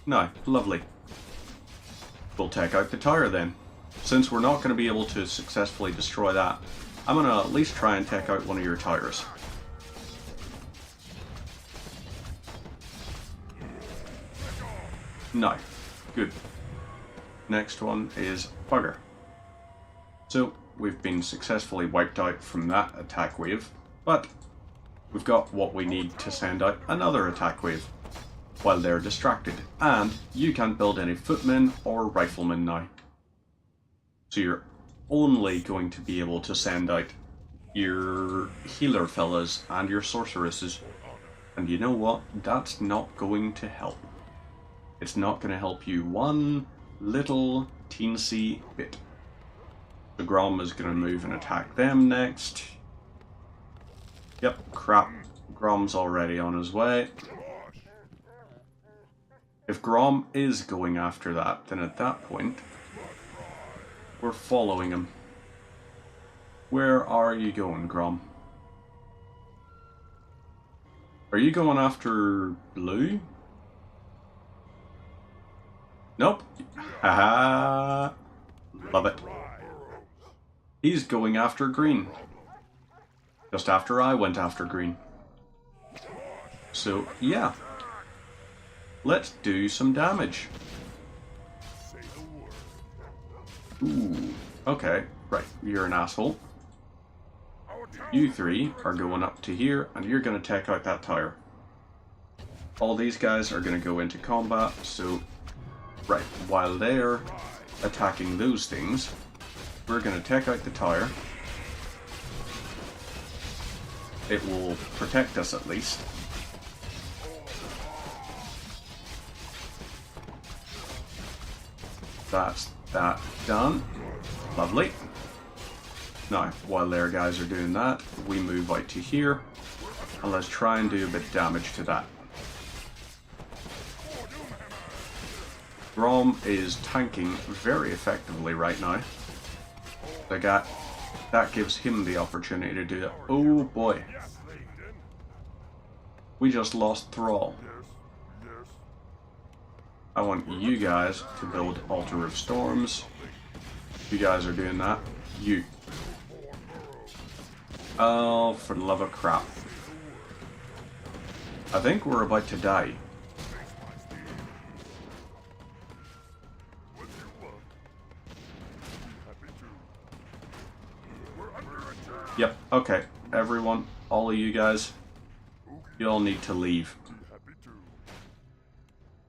A: Now, lovely. We'll take out the tower then. Since we're not going to be able to successfully destroy that, I'm going to at least try and take out one of your towers. No. Good. Next one is bugger. So, we've been successfully wiped out from that attack wave, but we've got what we need to send out another attack wave while they're distracted. And you can't build any footmen or riflemen now. So you're only going to be able to send out your healer fellas and your sorceresses. And you know what? That's not going to help. It's not going to help you one little teensy bit. The Grom is going to move and attack them next. Yep, crap. Grom's already on his way. If Grom is going after that, then at that point, we're following him. Where are you going, Grom? Are you going after blue? Nope. Haha. Love it. He's going after green. Just after I went after green. So, yeah. Let's do some damage. Ooh, okay, right, you're an asshole. You three are going up to here, and you're going to take out that tower. All these guys are going to go into combat, so, right, while they're attacking those things, we're going to take out the tower. It will protect us at least. That's that done. Lovely. Now, while their guys are doing that, we move out to here, and let's try and do a bit of damage to that. Grom is tanking very effectively right now. That gives him the opportunity to do that. Oh boy. We just lost Thrall. I want you guys to build Altar of Storms. You guys are doing that. You. Oh, for the love of crap. I think we're about to die. Yep, okay. Everyone, all of you guys, you all need to leave.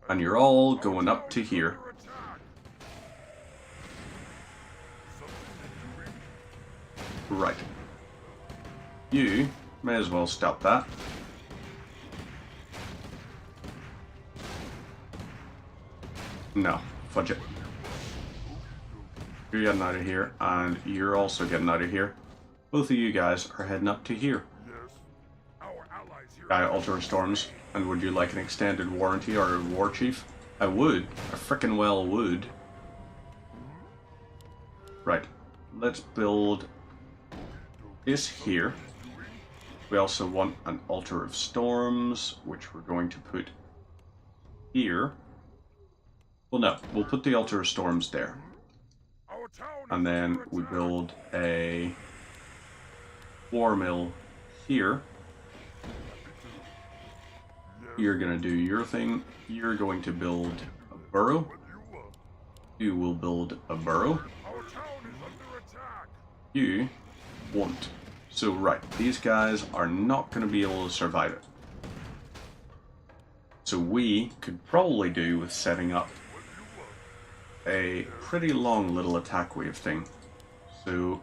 A: And you're all going up to here. Right. You may as well stop that. No, fudge it. You're getting out of here, and you're also getting out of here. Both of you guys are heading up to here. Altar of Storms, and would you like an extended warranty or a war chief? I would. I frickin' well would. Right. Let's build this here. We also want an Altar of Storms, which we're going to put here. Well, no, we'll put the Altar of Storms there. And then we build a war mill here. You're going to do your thing. You're going to build a burrow. You will build a burrow. You won't. So, right, these guys are not going to be able to survive it. So we could probably do with setting up a pretty long little attack wave thing. So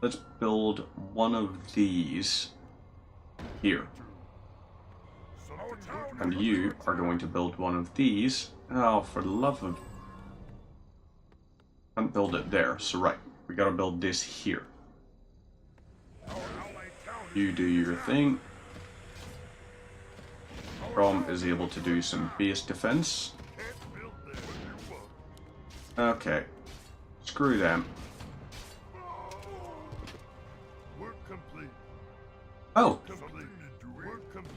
A: let's build one of these here. And you are going to build one of these. Oh, for the love of... Can't build it there. So right, we gotta build this here. You do your thing. Grom is able to do some base defense. Okay. Screw them. Oh!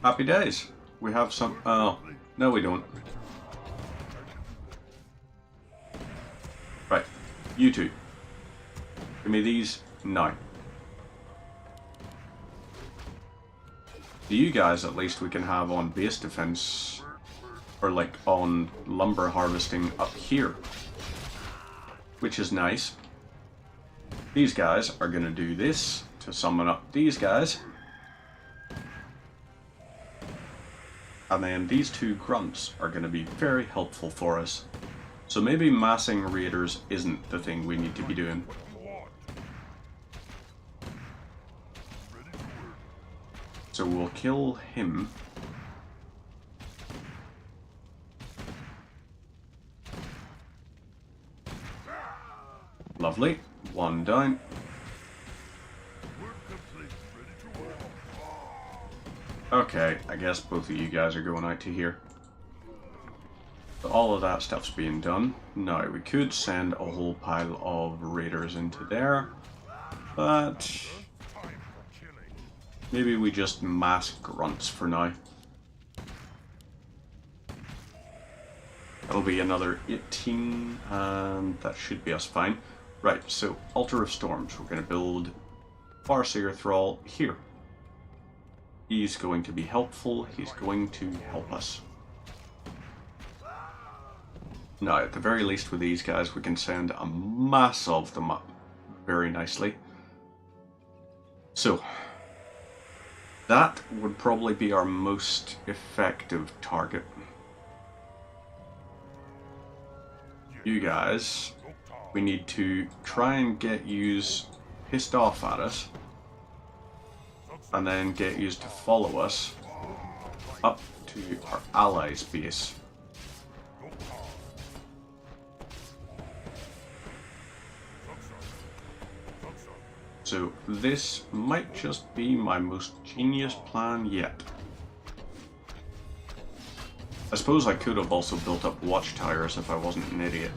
A: Happy days. We have some... Oh, no we don't. Right. You two. Give me these now. You guys at least we can have on base defense, or like on lumber harvesting up here, which is nice. These guys are going to do this to summon up these guys. And then these two grunts are going to be very helpful for us. So maybe massing raiders isn't the thing we need to be doing. So we'll kill him. Lovely. One down. Okay, I guess both of you guys are going out to here. So all of that stuff's being done. Now, we could send a whole pile of raiders into there, but maybe we just mass grunts for now. That'll be another 18, and that should be us fine. Right, so Altar of Storms. We're going to build Farseer Thrall here. He's going to be helpful. He's going to help us. Now, at the very least with these guys, we can send a mass of them up very nicely. So, that would probably be our most effective target. You guys, we need to try and get yous pissed off at us, and then get yous to follow us up to our allies' base. So this might just be my most genius plan yet. I suppose I could have also built up watchtowers if I wasn't an idiot.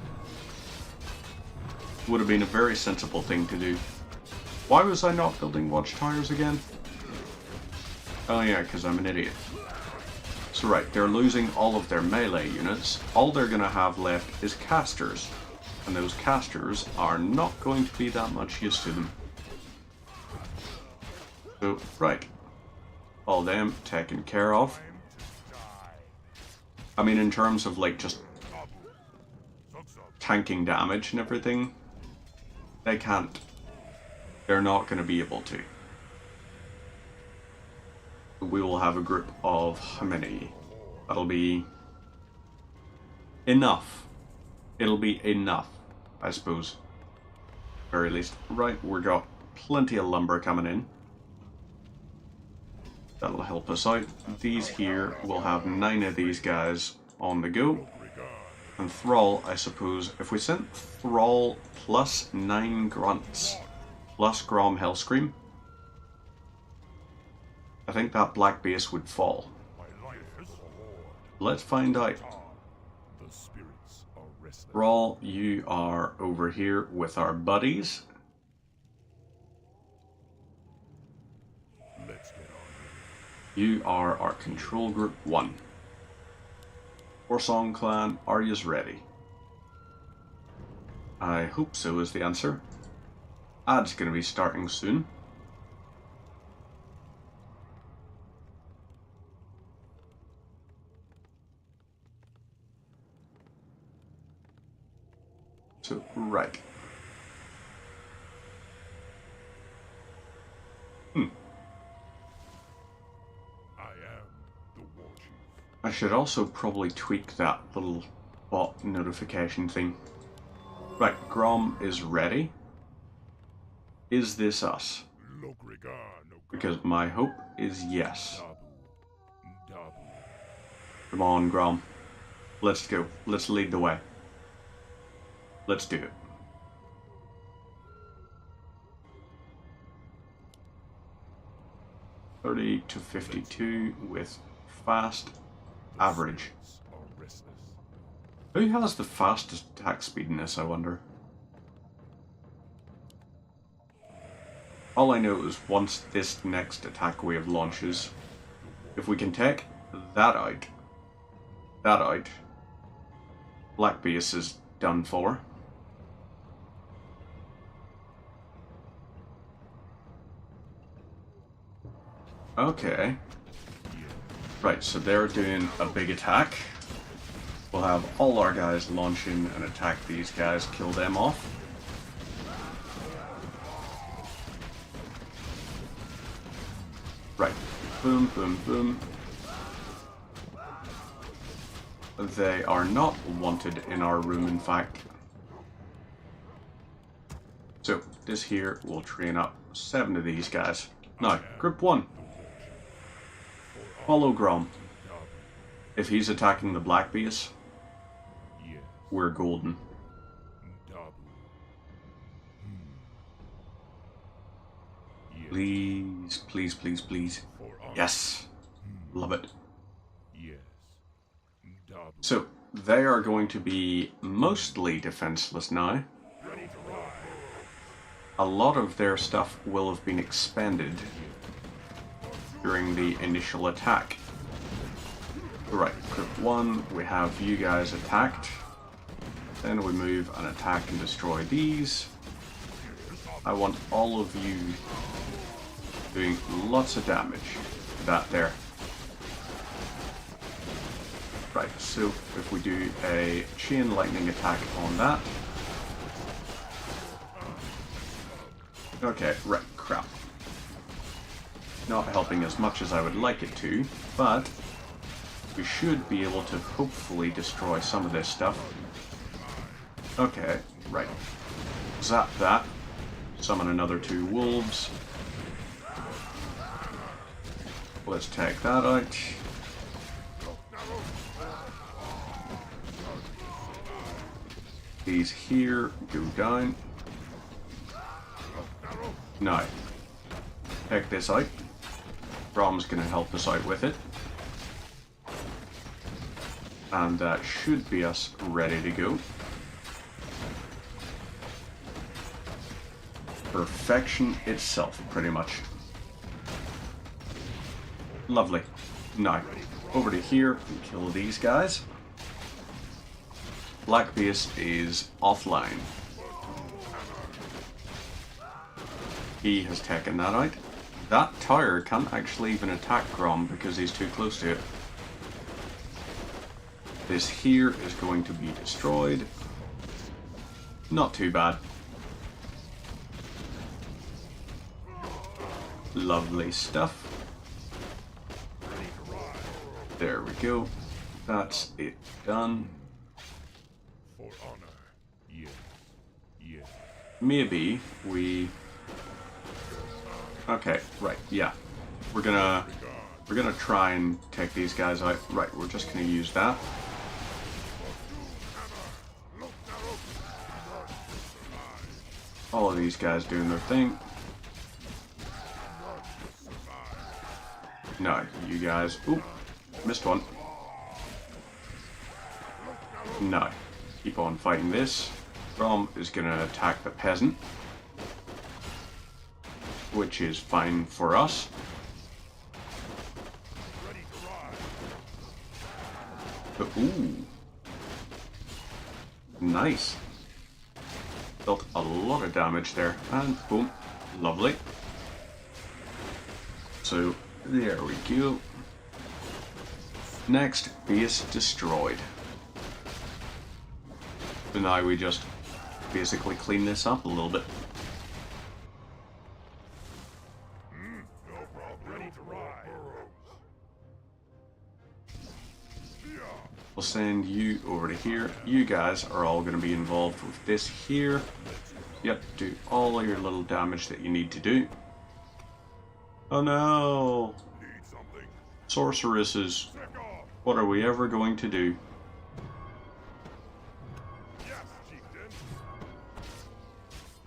A: Would have been a very sensible thing to do. Why was I not building watchtowers again? Oh yeah, because I'm an idiot. So right, they're losing all of their melee units. All they're going to have left is casters. And those casters are not going to be that much use to them. So, right. All them taken care of. I mean, in terms of, like, just tanking damage and everything, they can't. They're not going to be able to. We will have a group of how many? That'll be enough. It'll be enough, I suppose. Very least. Right, we've got plenty of lumber coming in. That'll help us out. These here will have 9 of these guys on the go. And Thrall, I suppose, if we sent Thrall plus 9 grunts plus Grom Hellscream, I think that black base would fall. Let's find out. Thrall, you are over here with our buddies. You are our control group 1. Warsong clan, are yous ready? I hope so is the answer. Ad's going to be starting soon. So, right. I should also probably tweak that little bot notification thing. Right, Grom is ready. Is this us? Because my hope is yes. Come on, Grom. Let's go. Let's lead the way. Let's do it. $30 to 52 with fast average. Who has the fastest attack speed in this, I wonder? All I know is once this next attack wave launches, if we can take that out, Black Base is done for. Okay. Right, so they're doing a big attack. We'll have all our guys launch in and attack these guys, kill them off. Right, boom, boom, boom. They are not wanted in our room, in fact. So, this here will train up 7 of these guys. Now, group 1. Follow Grom. If he's attacking the black base, we're golden. Please, please, please, please. Yes. Love it. So, they are going to be mostly defenseless now. A lot of their stuff will have been expended during the initial attack. Right, group 1, we have you guys attacked. Then we move and attack and destroy these. I want all of you doing lots of damage to that there. Right, so if we do a chain lightning attack on that. Okay, right, crap. Not helping as much as I would like it to, but we should be able to hopefully destroy some of this stuff. Okay, right. Zap that. Summon another 2 wolves. Let's take that out. These here go down. Now, take this out. Brom's going to help us out with it. And that should be us ready to go. Perfection itself, pretty much. Lovely. Now, over to here and kill these guys. Black base is offline. He has taken that out. That tower can't actually even attack Grom because he's too close to it. This here is going to be destroyed. Not too bad. Lovely stuff. There we go. That's it done.
D: For honor. Yes. Yes.
A: Maybe we... Okay, right, yeah. We're gonna try and take these guys out. Right, we're just gonna use that. All of these guys doing their thing. No, you guys... Oop, missed one. No, keep on fighting this. Grom is gonna attack the peasant, which is fine for us. But, ooh. Nice. Dealt a lot of damage there. And boom. Lovely. So, there we go. Next, base destroyed. So now we just basically clean this up a little bit. We'll send you over to here. You guys are all going to be involved with this here. Yep, do all your little damage that you need to do. Oh no! Sorceresses. What are we ever going to do?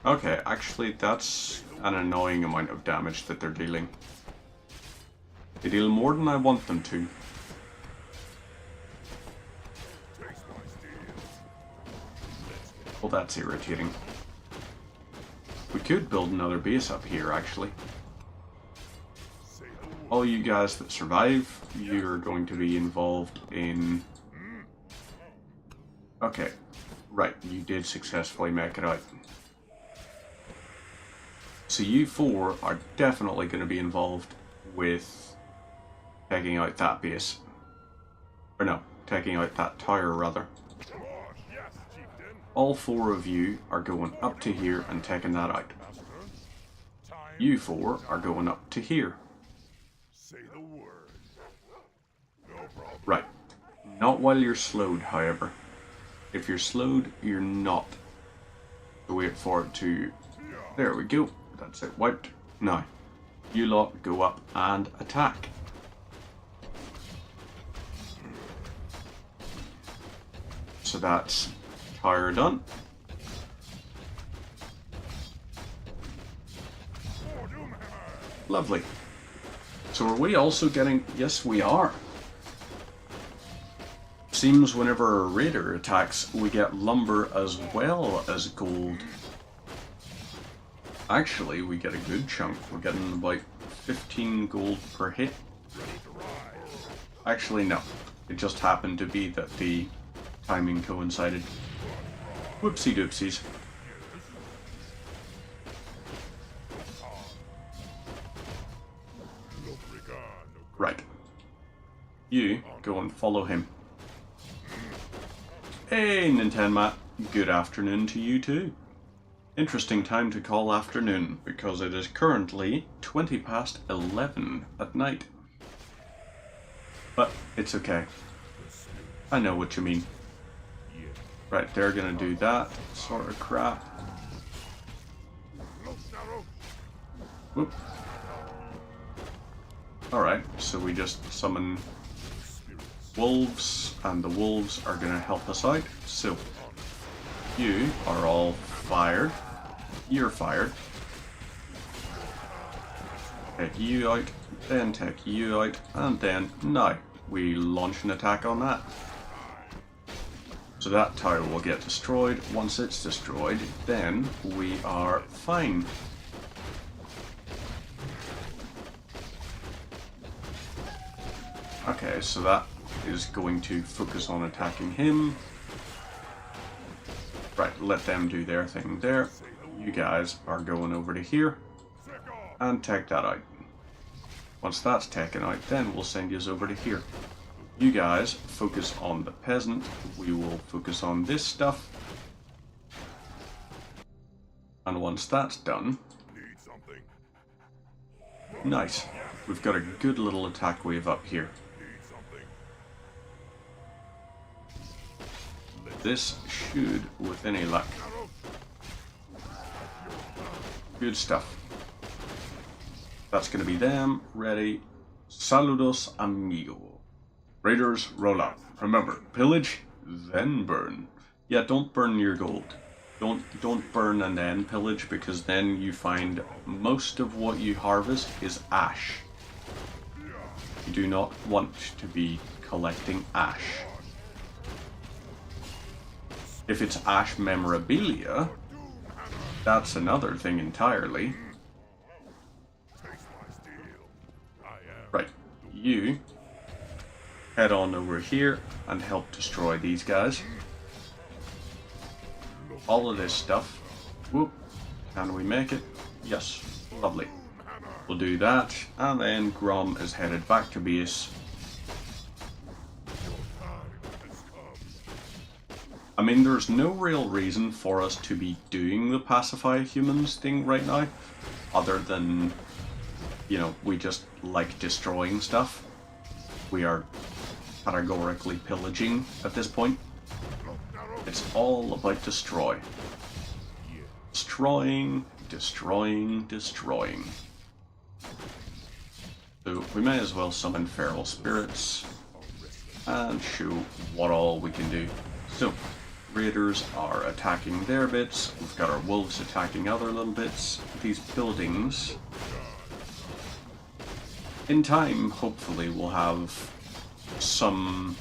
A: Okay, actually that's an annoying amount of damage that they're dealing. They deal more than I want them to. Well, that's irritating. We could build another base up here, actually. All you guys that survive, you're going to be involved in... Okay, right, you did successfully make it out. So you 4 are definitely going to be involved with taking out that base. Or no, taking out that tower, rather. All 4 of you are going up to here and taking that out. You 4 are going up to here. Right. Not while you're slowed, however. If you're slowed, you're not. So wait for it to... There we go. That's it. Wiped. Now, you lot go up and attack. So that's tower done. Lovely. So are we also getting... Yes, we are. Seems whenever a raider attacks, we get lumber as well as gold. Actually, we get a good chunk. We're getting about 15 gold per hit. Actually, no. It just happened to be that the timing coincided. Whoopsie doopsies. Right. You go and follow him. Hey, Nintenma. Good afternoon to you too. Interesting time to call afternoon, because it is currently 20 past 11 at night. But it's okay. I know what you mean. Right, they're gonna do that sort of crap. Whoop. Alright, so we just summon wolves, and the wolves are gonna help us out. So, you are all fired. You're fired. Take you out, then take you out, and then now we launch an attack on that. So that tower will get destroyed. Once it's destroyed, then we are fine. Okay, so that is going to focus on attacking him. Right, let them do their thing there. You guys are going over to here and take that out. Once that's taken out, then we'll send you over to here. You guys focus on the peasant. We will focus on this stuff. And once that's done, nice. We've got a good little attack wave up here. This should, with any luck. Good stuff. That's going to be them. Ready. Saludos, amigo. Raiders, roll out. Remember, pillage, then burn. Yeah, don't burn your gold. Don't burn and then pillage, because then you find most of what you harvest is ash. You do not want to be collecting ash. If it's ash memorabilia, that's another thing entirely. Right, you head on over here and help destroy these guys. All of this stuff. Whoop. Can we make it? Yes. Lovely. We'll do that, and then Grom is headed back to base. I mean, there's no real reason for us to be doing the pacify humans thing right now, other than, you know, we just like destroying stuff. We are categorically pillaging at this point. It's all about destroy. Destroying, destroying, destroying. So we may as well summon feral spirits and show what all we can do. So, raiders are attacking their bits. We've got our wolves attacking other little bits. These buildings, in time, hopefully, we'll have some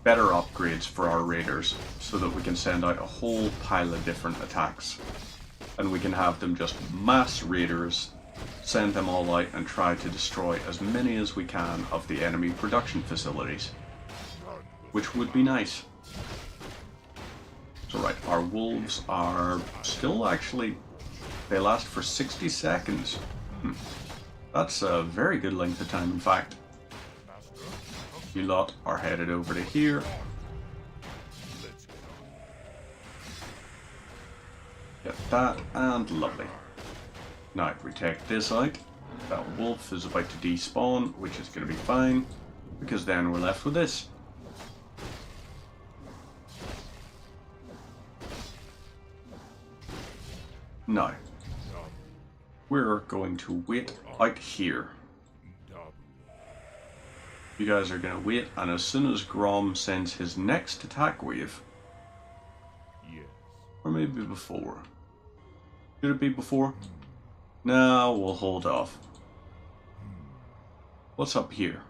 A: better upgrades for our raiders so that we can send out a whole pile of different attacks. And we can have them just mass raiders, send them all out and try to destroy as many as we can of the enemy production facilities. Which would be nice. So right, our wolves are still actually, they last for 60 seconds. That's a very good length of time, in fact. You lot are headed over to here. Get that, and lovely. Now, if we take this out, that wolf is about to despawn, which is going to be fine, because then we're left with this. Now, we're going to wait out here. You guys are going to wait, and as soon as Grom sends his next attack wave, or maybe before. Could it be before? No, we'll hold off. What's up here?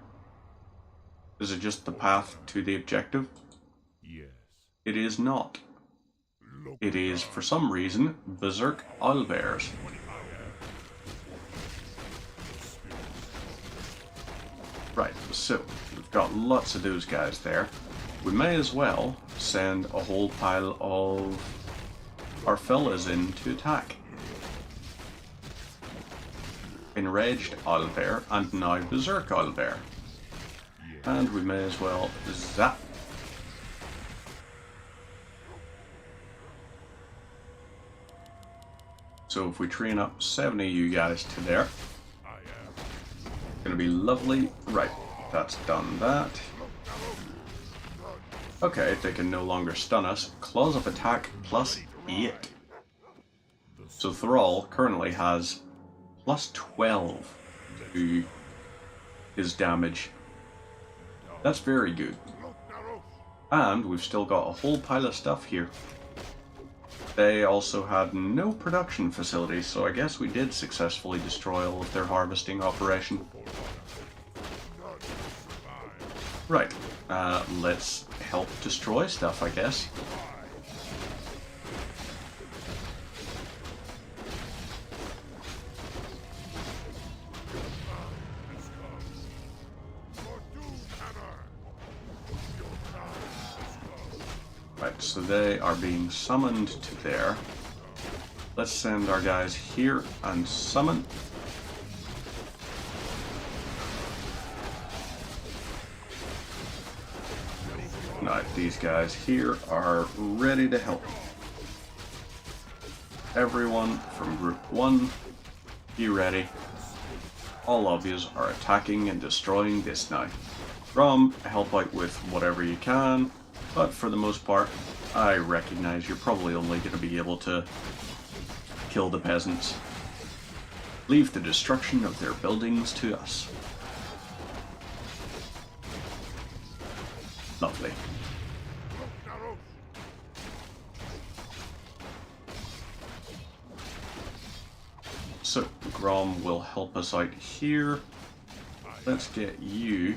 A: Is it just the path to the objective? It is not. It is, for some reason, Berserk Owlbears. Right, so we've got lots of those guys there. We may as well send a whole pile of our fellas in to attack. Enraged Owlbear and now Berserk Owlbear. And we may as well zap So if we train up 70 of you guys to there, gonna be lovely. Right, that's done that. Okay, they can no longer stun us. Claws of attack +8. So Thrall currently has +12 to his damage. That's very good. And we've still got a whole pile of stuff here. They also had no production facilities, so I guess we did successfully destroy all of their harvesting operation. Right, let's help destroy stuff, I guess. Right, so they are being summoned to there. Let's send our guys here and summon. Right, these guys here are ready to help. Everyone from group 1, be ready. All of you are attacking and destroying this now. Rom, help out with whatever you can. But for the most part, I recognize you're probably only going to be able to kill the peasants. Leave the destruction of their buildings to us. Lovely. So, Grom will help us out here. Let's get you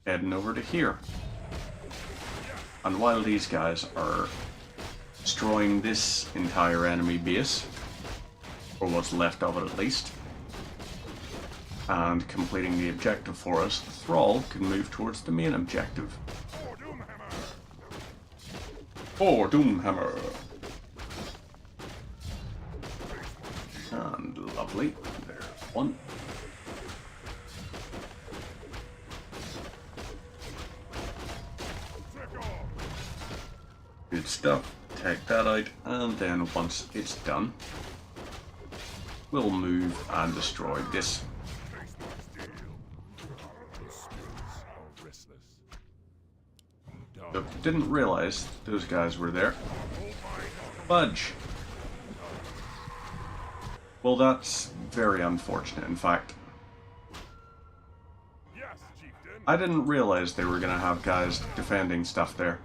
A: heading over to here. And while these guys are destroying this entire enemy base, or what's left of it at least, and completing the objective for us, Thrall can move towards the main objective. For Doomhammer! And lovely, there's one. Good stuff. Take that out, and then once it's done, we'll move and destroy this. So, didn't realize those guys were there. Fudge! Well, that's very unfortunate. In fact, I didn't realize they were going to have guys defending stuff there.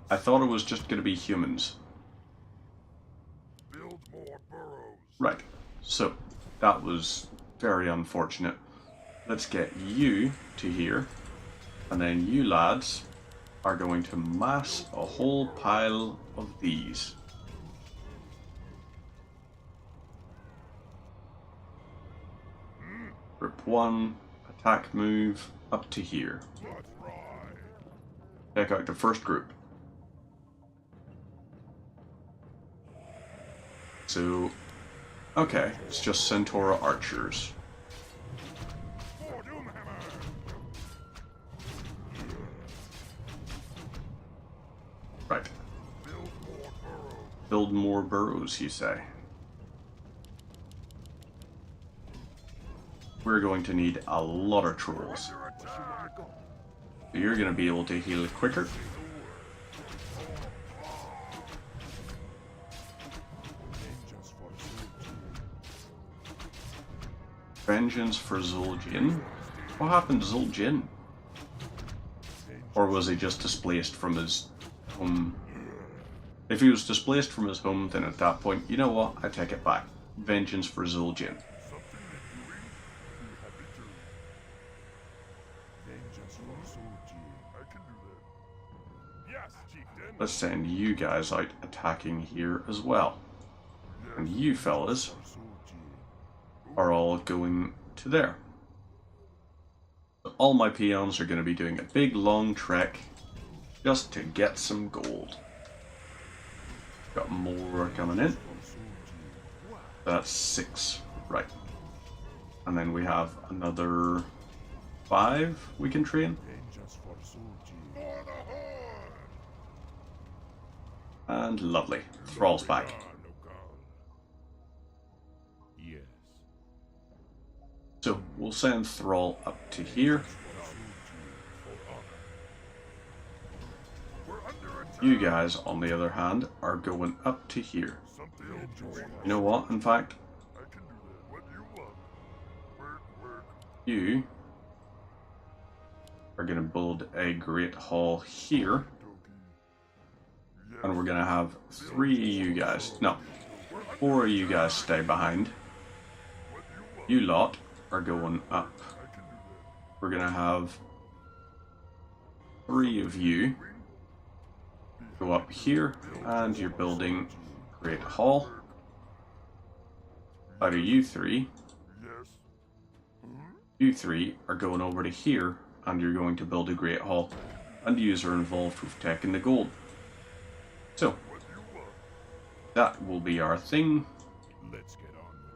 A: I thought it was just going to be humans. Right, so that was very unfortunate. Let's get you to here, and then you lads are going to mass a whole pile of these. Group 1, attack move up to here. Check out the first group. So, okay, it's just Centaur archers. Right. Build more burrows, you say? We're going to need a lot of trolls. You're going to be able to heal quicker. Vengeance for Zul'jin? What happened to Zul'jin? Or was he just displaced from his home? If he was displaced from his home, then at that point, you know what? I take it back. Vengeance for Zul'jin. Let's send you guys out attacking here as well. And you fellas are all going to there. All my peons are going to be doing a big long trek just to get some gold. Got more coming in. That's 6, right. And then we have another 5 we can train. And lovely. Thrall's back.
D: Yes.
A: So we'll send Thrall up to here. You guys, on the other hand, are going up to here. You know what, in fact? You are going to build a great hall here. And we're going to have 3 of you guys. No, 4 of you guys stay behind. You lot are going up. We're going to have 3 of you go up here, and you're building Great Hall. Out of you 3, you 3 are going over to here, and you're going to build a Great Hall. And you are involved with taking the gold. So, that will be our thing.
D: Let's get on with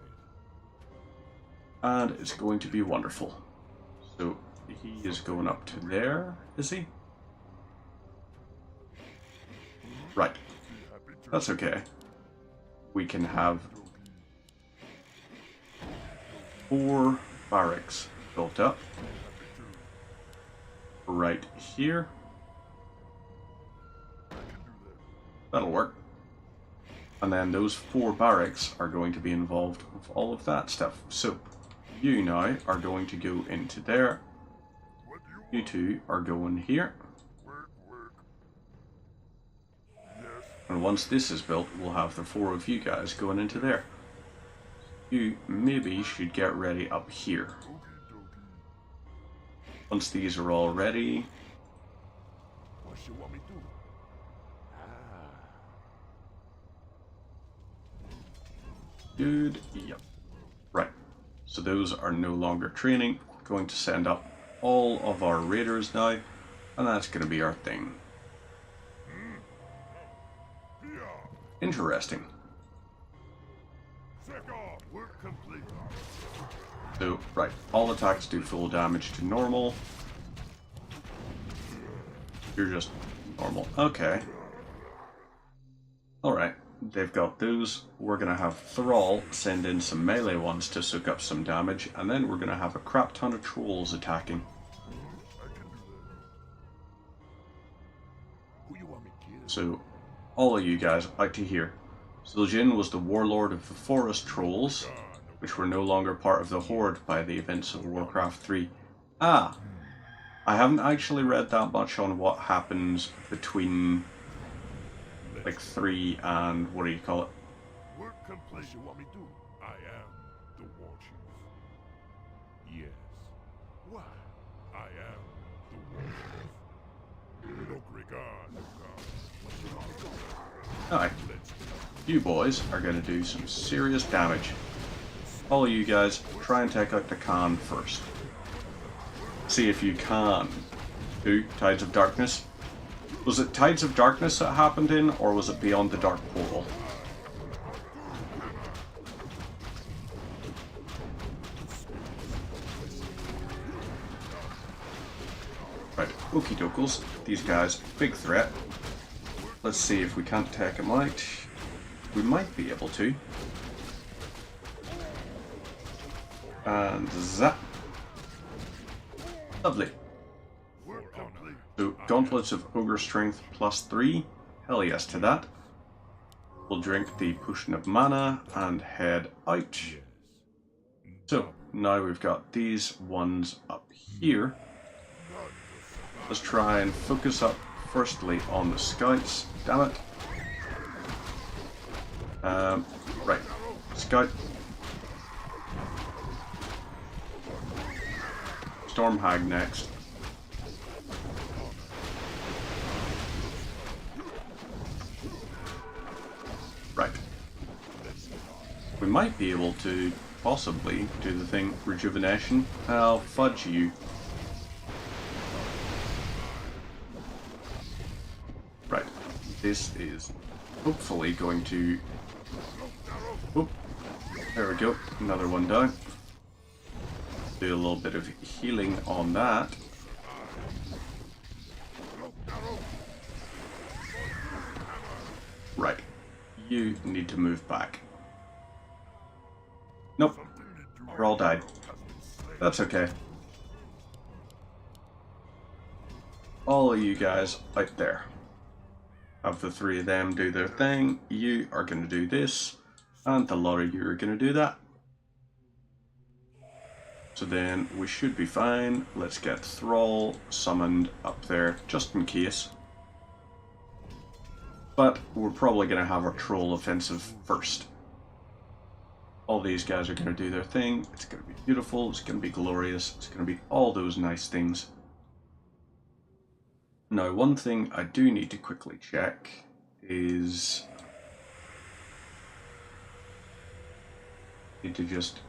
D: it.
A: And it's going to be wonderful. So, he is going up to there, is he? Right. That's okay. We can have 4 barracks built up. Right here. That'll work. And then those 4 barracks are going to be involved with all of that stuff. So, you now are going to go into there. You 2 are going here. And once this is built, we'll have the 4 of you guys going into there. You maybe should get ready up here. Once these are all ready...
D: What you want me to do?
A: Good, yep. Right, so those are no longer training. We're going to send up all of our raiders now, and that's going to be our thing. Interesting.
D: Work complete.
A: So, right, all attacks do full damage to normal. You're just normal. Okay. Alright, they've got those. We're going to have Thrall send in some melee ones to soak up some damage, and then we're going to have a crap ton of trolls attacking.
D: Who you want me to kill?
A: So, all of you guys out to here. Zul'jin was the warlord of the forest trolls, which were no longer part of the Horde by the events of Warcraft 3. Ah! I haven't actually read that much on what happens between, like, 3 and, what do you call it?
D: Work complete. You want me to? I am the war chief. Yes. Why? I am the war chief. No regard, no God.
A: Alright. You boys are going to do some serious damage. All of you guys, try and take out the Khan first. See if you can. Do Tides of Darkness. Was it Tides of Darkness that happened in, or was it Beyond the Dark Portal? Right, okie dokes. These guys, big threat. Let's see if we can't take them out. We might be able to. And zap. Lovely. So, Gauntlets of Ogre Strength +3. Hell yes to that. We'll drink the Potion of Mana and head out. So, now we've got these ones up here. Let's try and focus up firstly on the scouts. Damn it. Right. Scout. Stormhag next. Right. We might be able to possibly do the thing Rejuvenation. I'll fudge you. Right. This is hopefully going to... Oop. There we go. Another one down. Do a little bit of healing on that. You need to move back. Nope. We're all died. That's okay. All of you guys out there. Have the three of them do their thing. You are going to do this. And a lot of you are going to do that. So then we should be fine. Let's get Thrall summoned up there just in case. But we're probably going to have our troll offensive first. All these guys are going to do their thing. It's going to be beautiful. It's going to be glorious. It's going to be all those nice things. Now, one thing I do need to quickly check is... need to just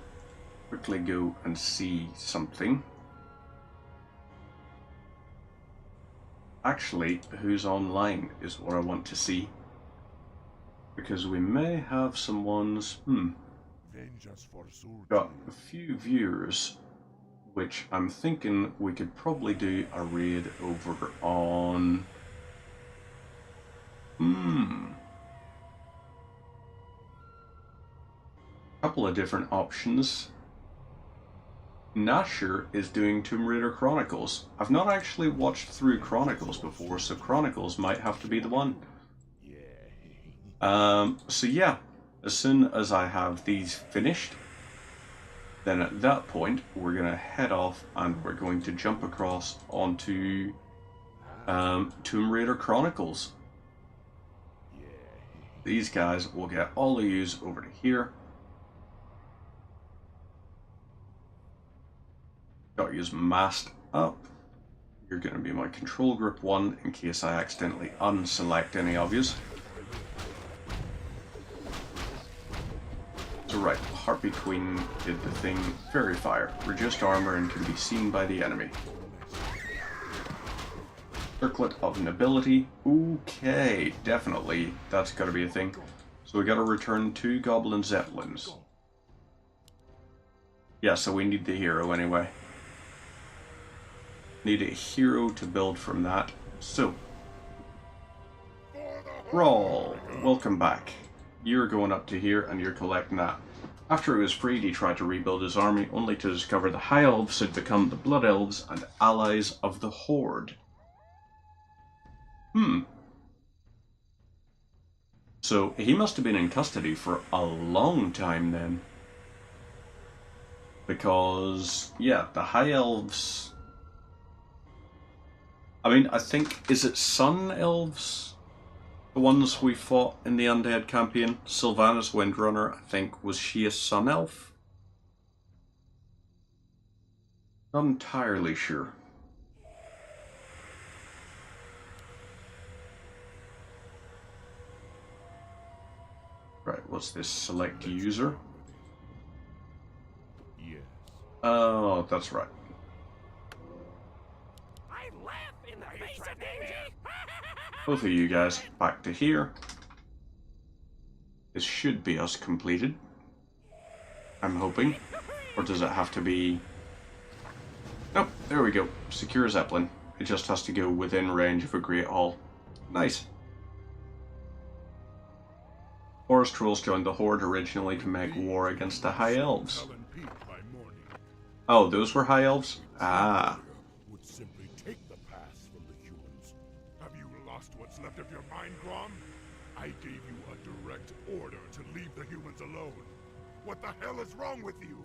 A: quickly go and see something. Actually, who's online is what I want to see. Because we may have some ones... got a few viewers, which I'm thinking we could probably do a raid over on... couple of different options. Nasher is doing Tomb Raider Chronicles. I've not actually watched through Chronicles before, so Chronicles might have to be the one. So yeah, as soon as I have these finished, then at that point we're going to head off and we're going to jump across onto Tomb Raider Chronicles. These guys will get all the use over to here. Got yous masked up. You're going to be my control group 1 in case I accidentally unselect any of yous. So right, Harpy Queen did the thing. Fairy Fire. Reduced armor and can be seen by the enemy. Circlet of Nobility. Okay, definitely. That's got to be a thing. So we got to return 2 Goblin Zeppelins. Yeah, so we need the hero anyway. Need a hero to build from that. So, Rawl, welcome back. You're going up to here and you're collecting that. After he was freed, he tried to rebuild his army, only to discover the High Elves had become the Blood Elves and allies of the Horde. So, he must have been in custody for a long time then. Because, yeah, the High Elves... I mean, I think, is it Sun Elves? The ones we fought in the Undead campaign? Sylvanas Windrunner, I think, was she a Sun Elf? Not entirely sure. Right, what's this? Select user?
D: Yes.
A: Oh, that's right. Both of you guys back to here. This should be us completed. I'm hoping. Or does it have to be... Nope, there we go. Secure Zeppelin. It just has to go within range of a Great Hall. Nice. Forest Trolls joined the Horde originally to make war against the High Elves. Oh, those were High Elves? Ah.
D: Would simply take the pass from the humans. Have you lost what's left of your mind, Grom? I gave you a direct order to leave the humans alone. What the hell is wrong with you?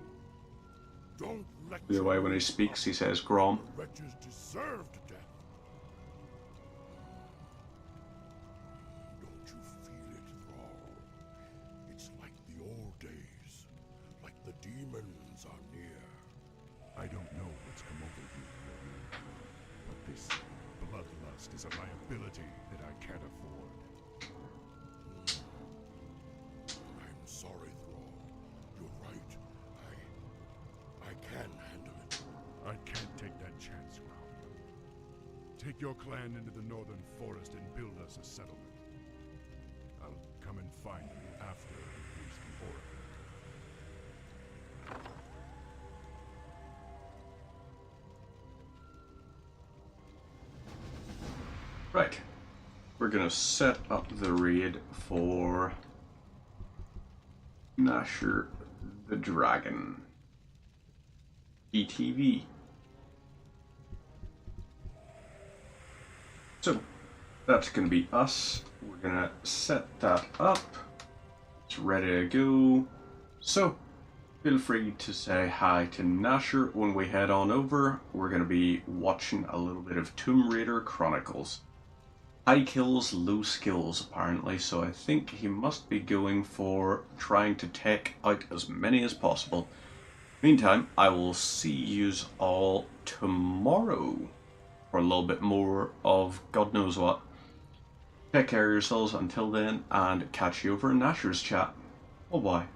D: Don't let
A: The way when he speaks, he says Grom.
D: wretches deserved death. Don't you feel it, Thrall? It's like the old days, like the demons are near. I don't know what's come over you, but this bloodlust is a liability that I can't afford. I'm sorry, Thrall. You're right. I can handle it. I can't take that chance, Grom. Take your clan into the northern forest and build us a settlement. I'll come and find you after we reach the oracle.
A: Right. We're gonna set up the raid for Nasher the Dragon. Pt.3. So, that's going to be us. We're going to set that up. It's ready to go. So, feel free to say hi to Nasher when we head on over. We're going to be watching a little bit of Tomb Raider Chronicles. High kills, low skills apparently, so I think he must be going for trying to take out as many as possible. Meantime, I will see yous all tomorrow for a little bit more of God knows what. Take care of yourselves until then, and catch you over in Nasher's chat. Bye bye.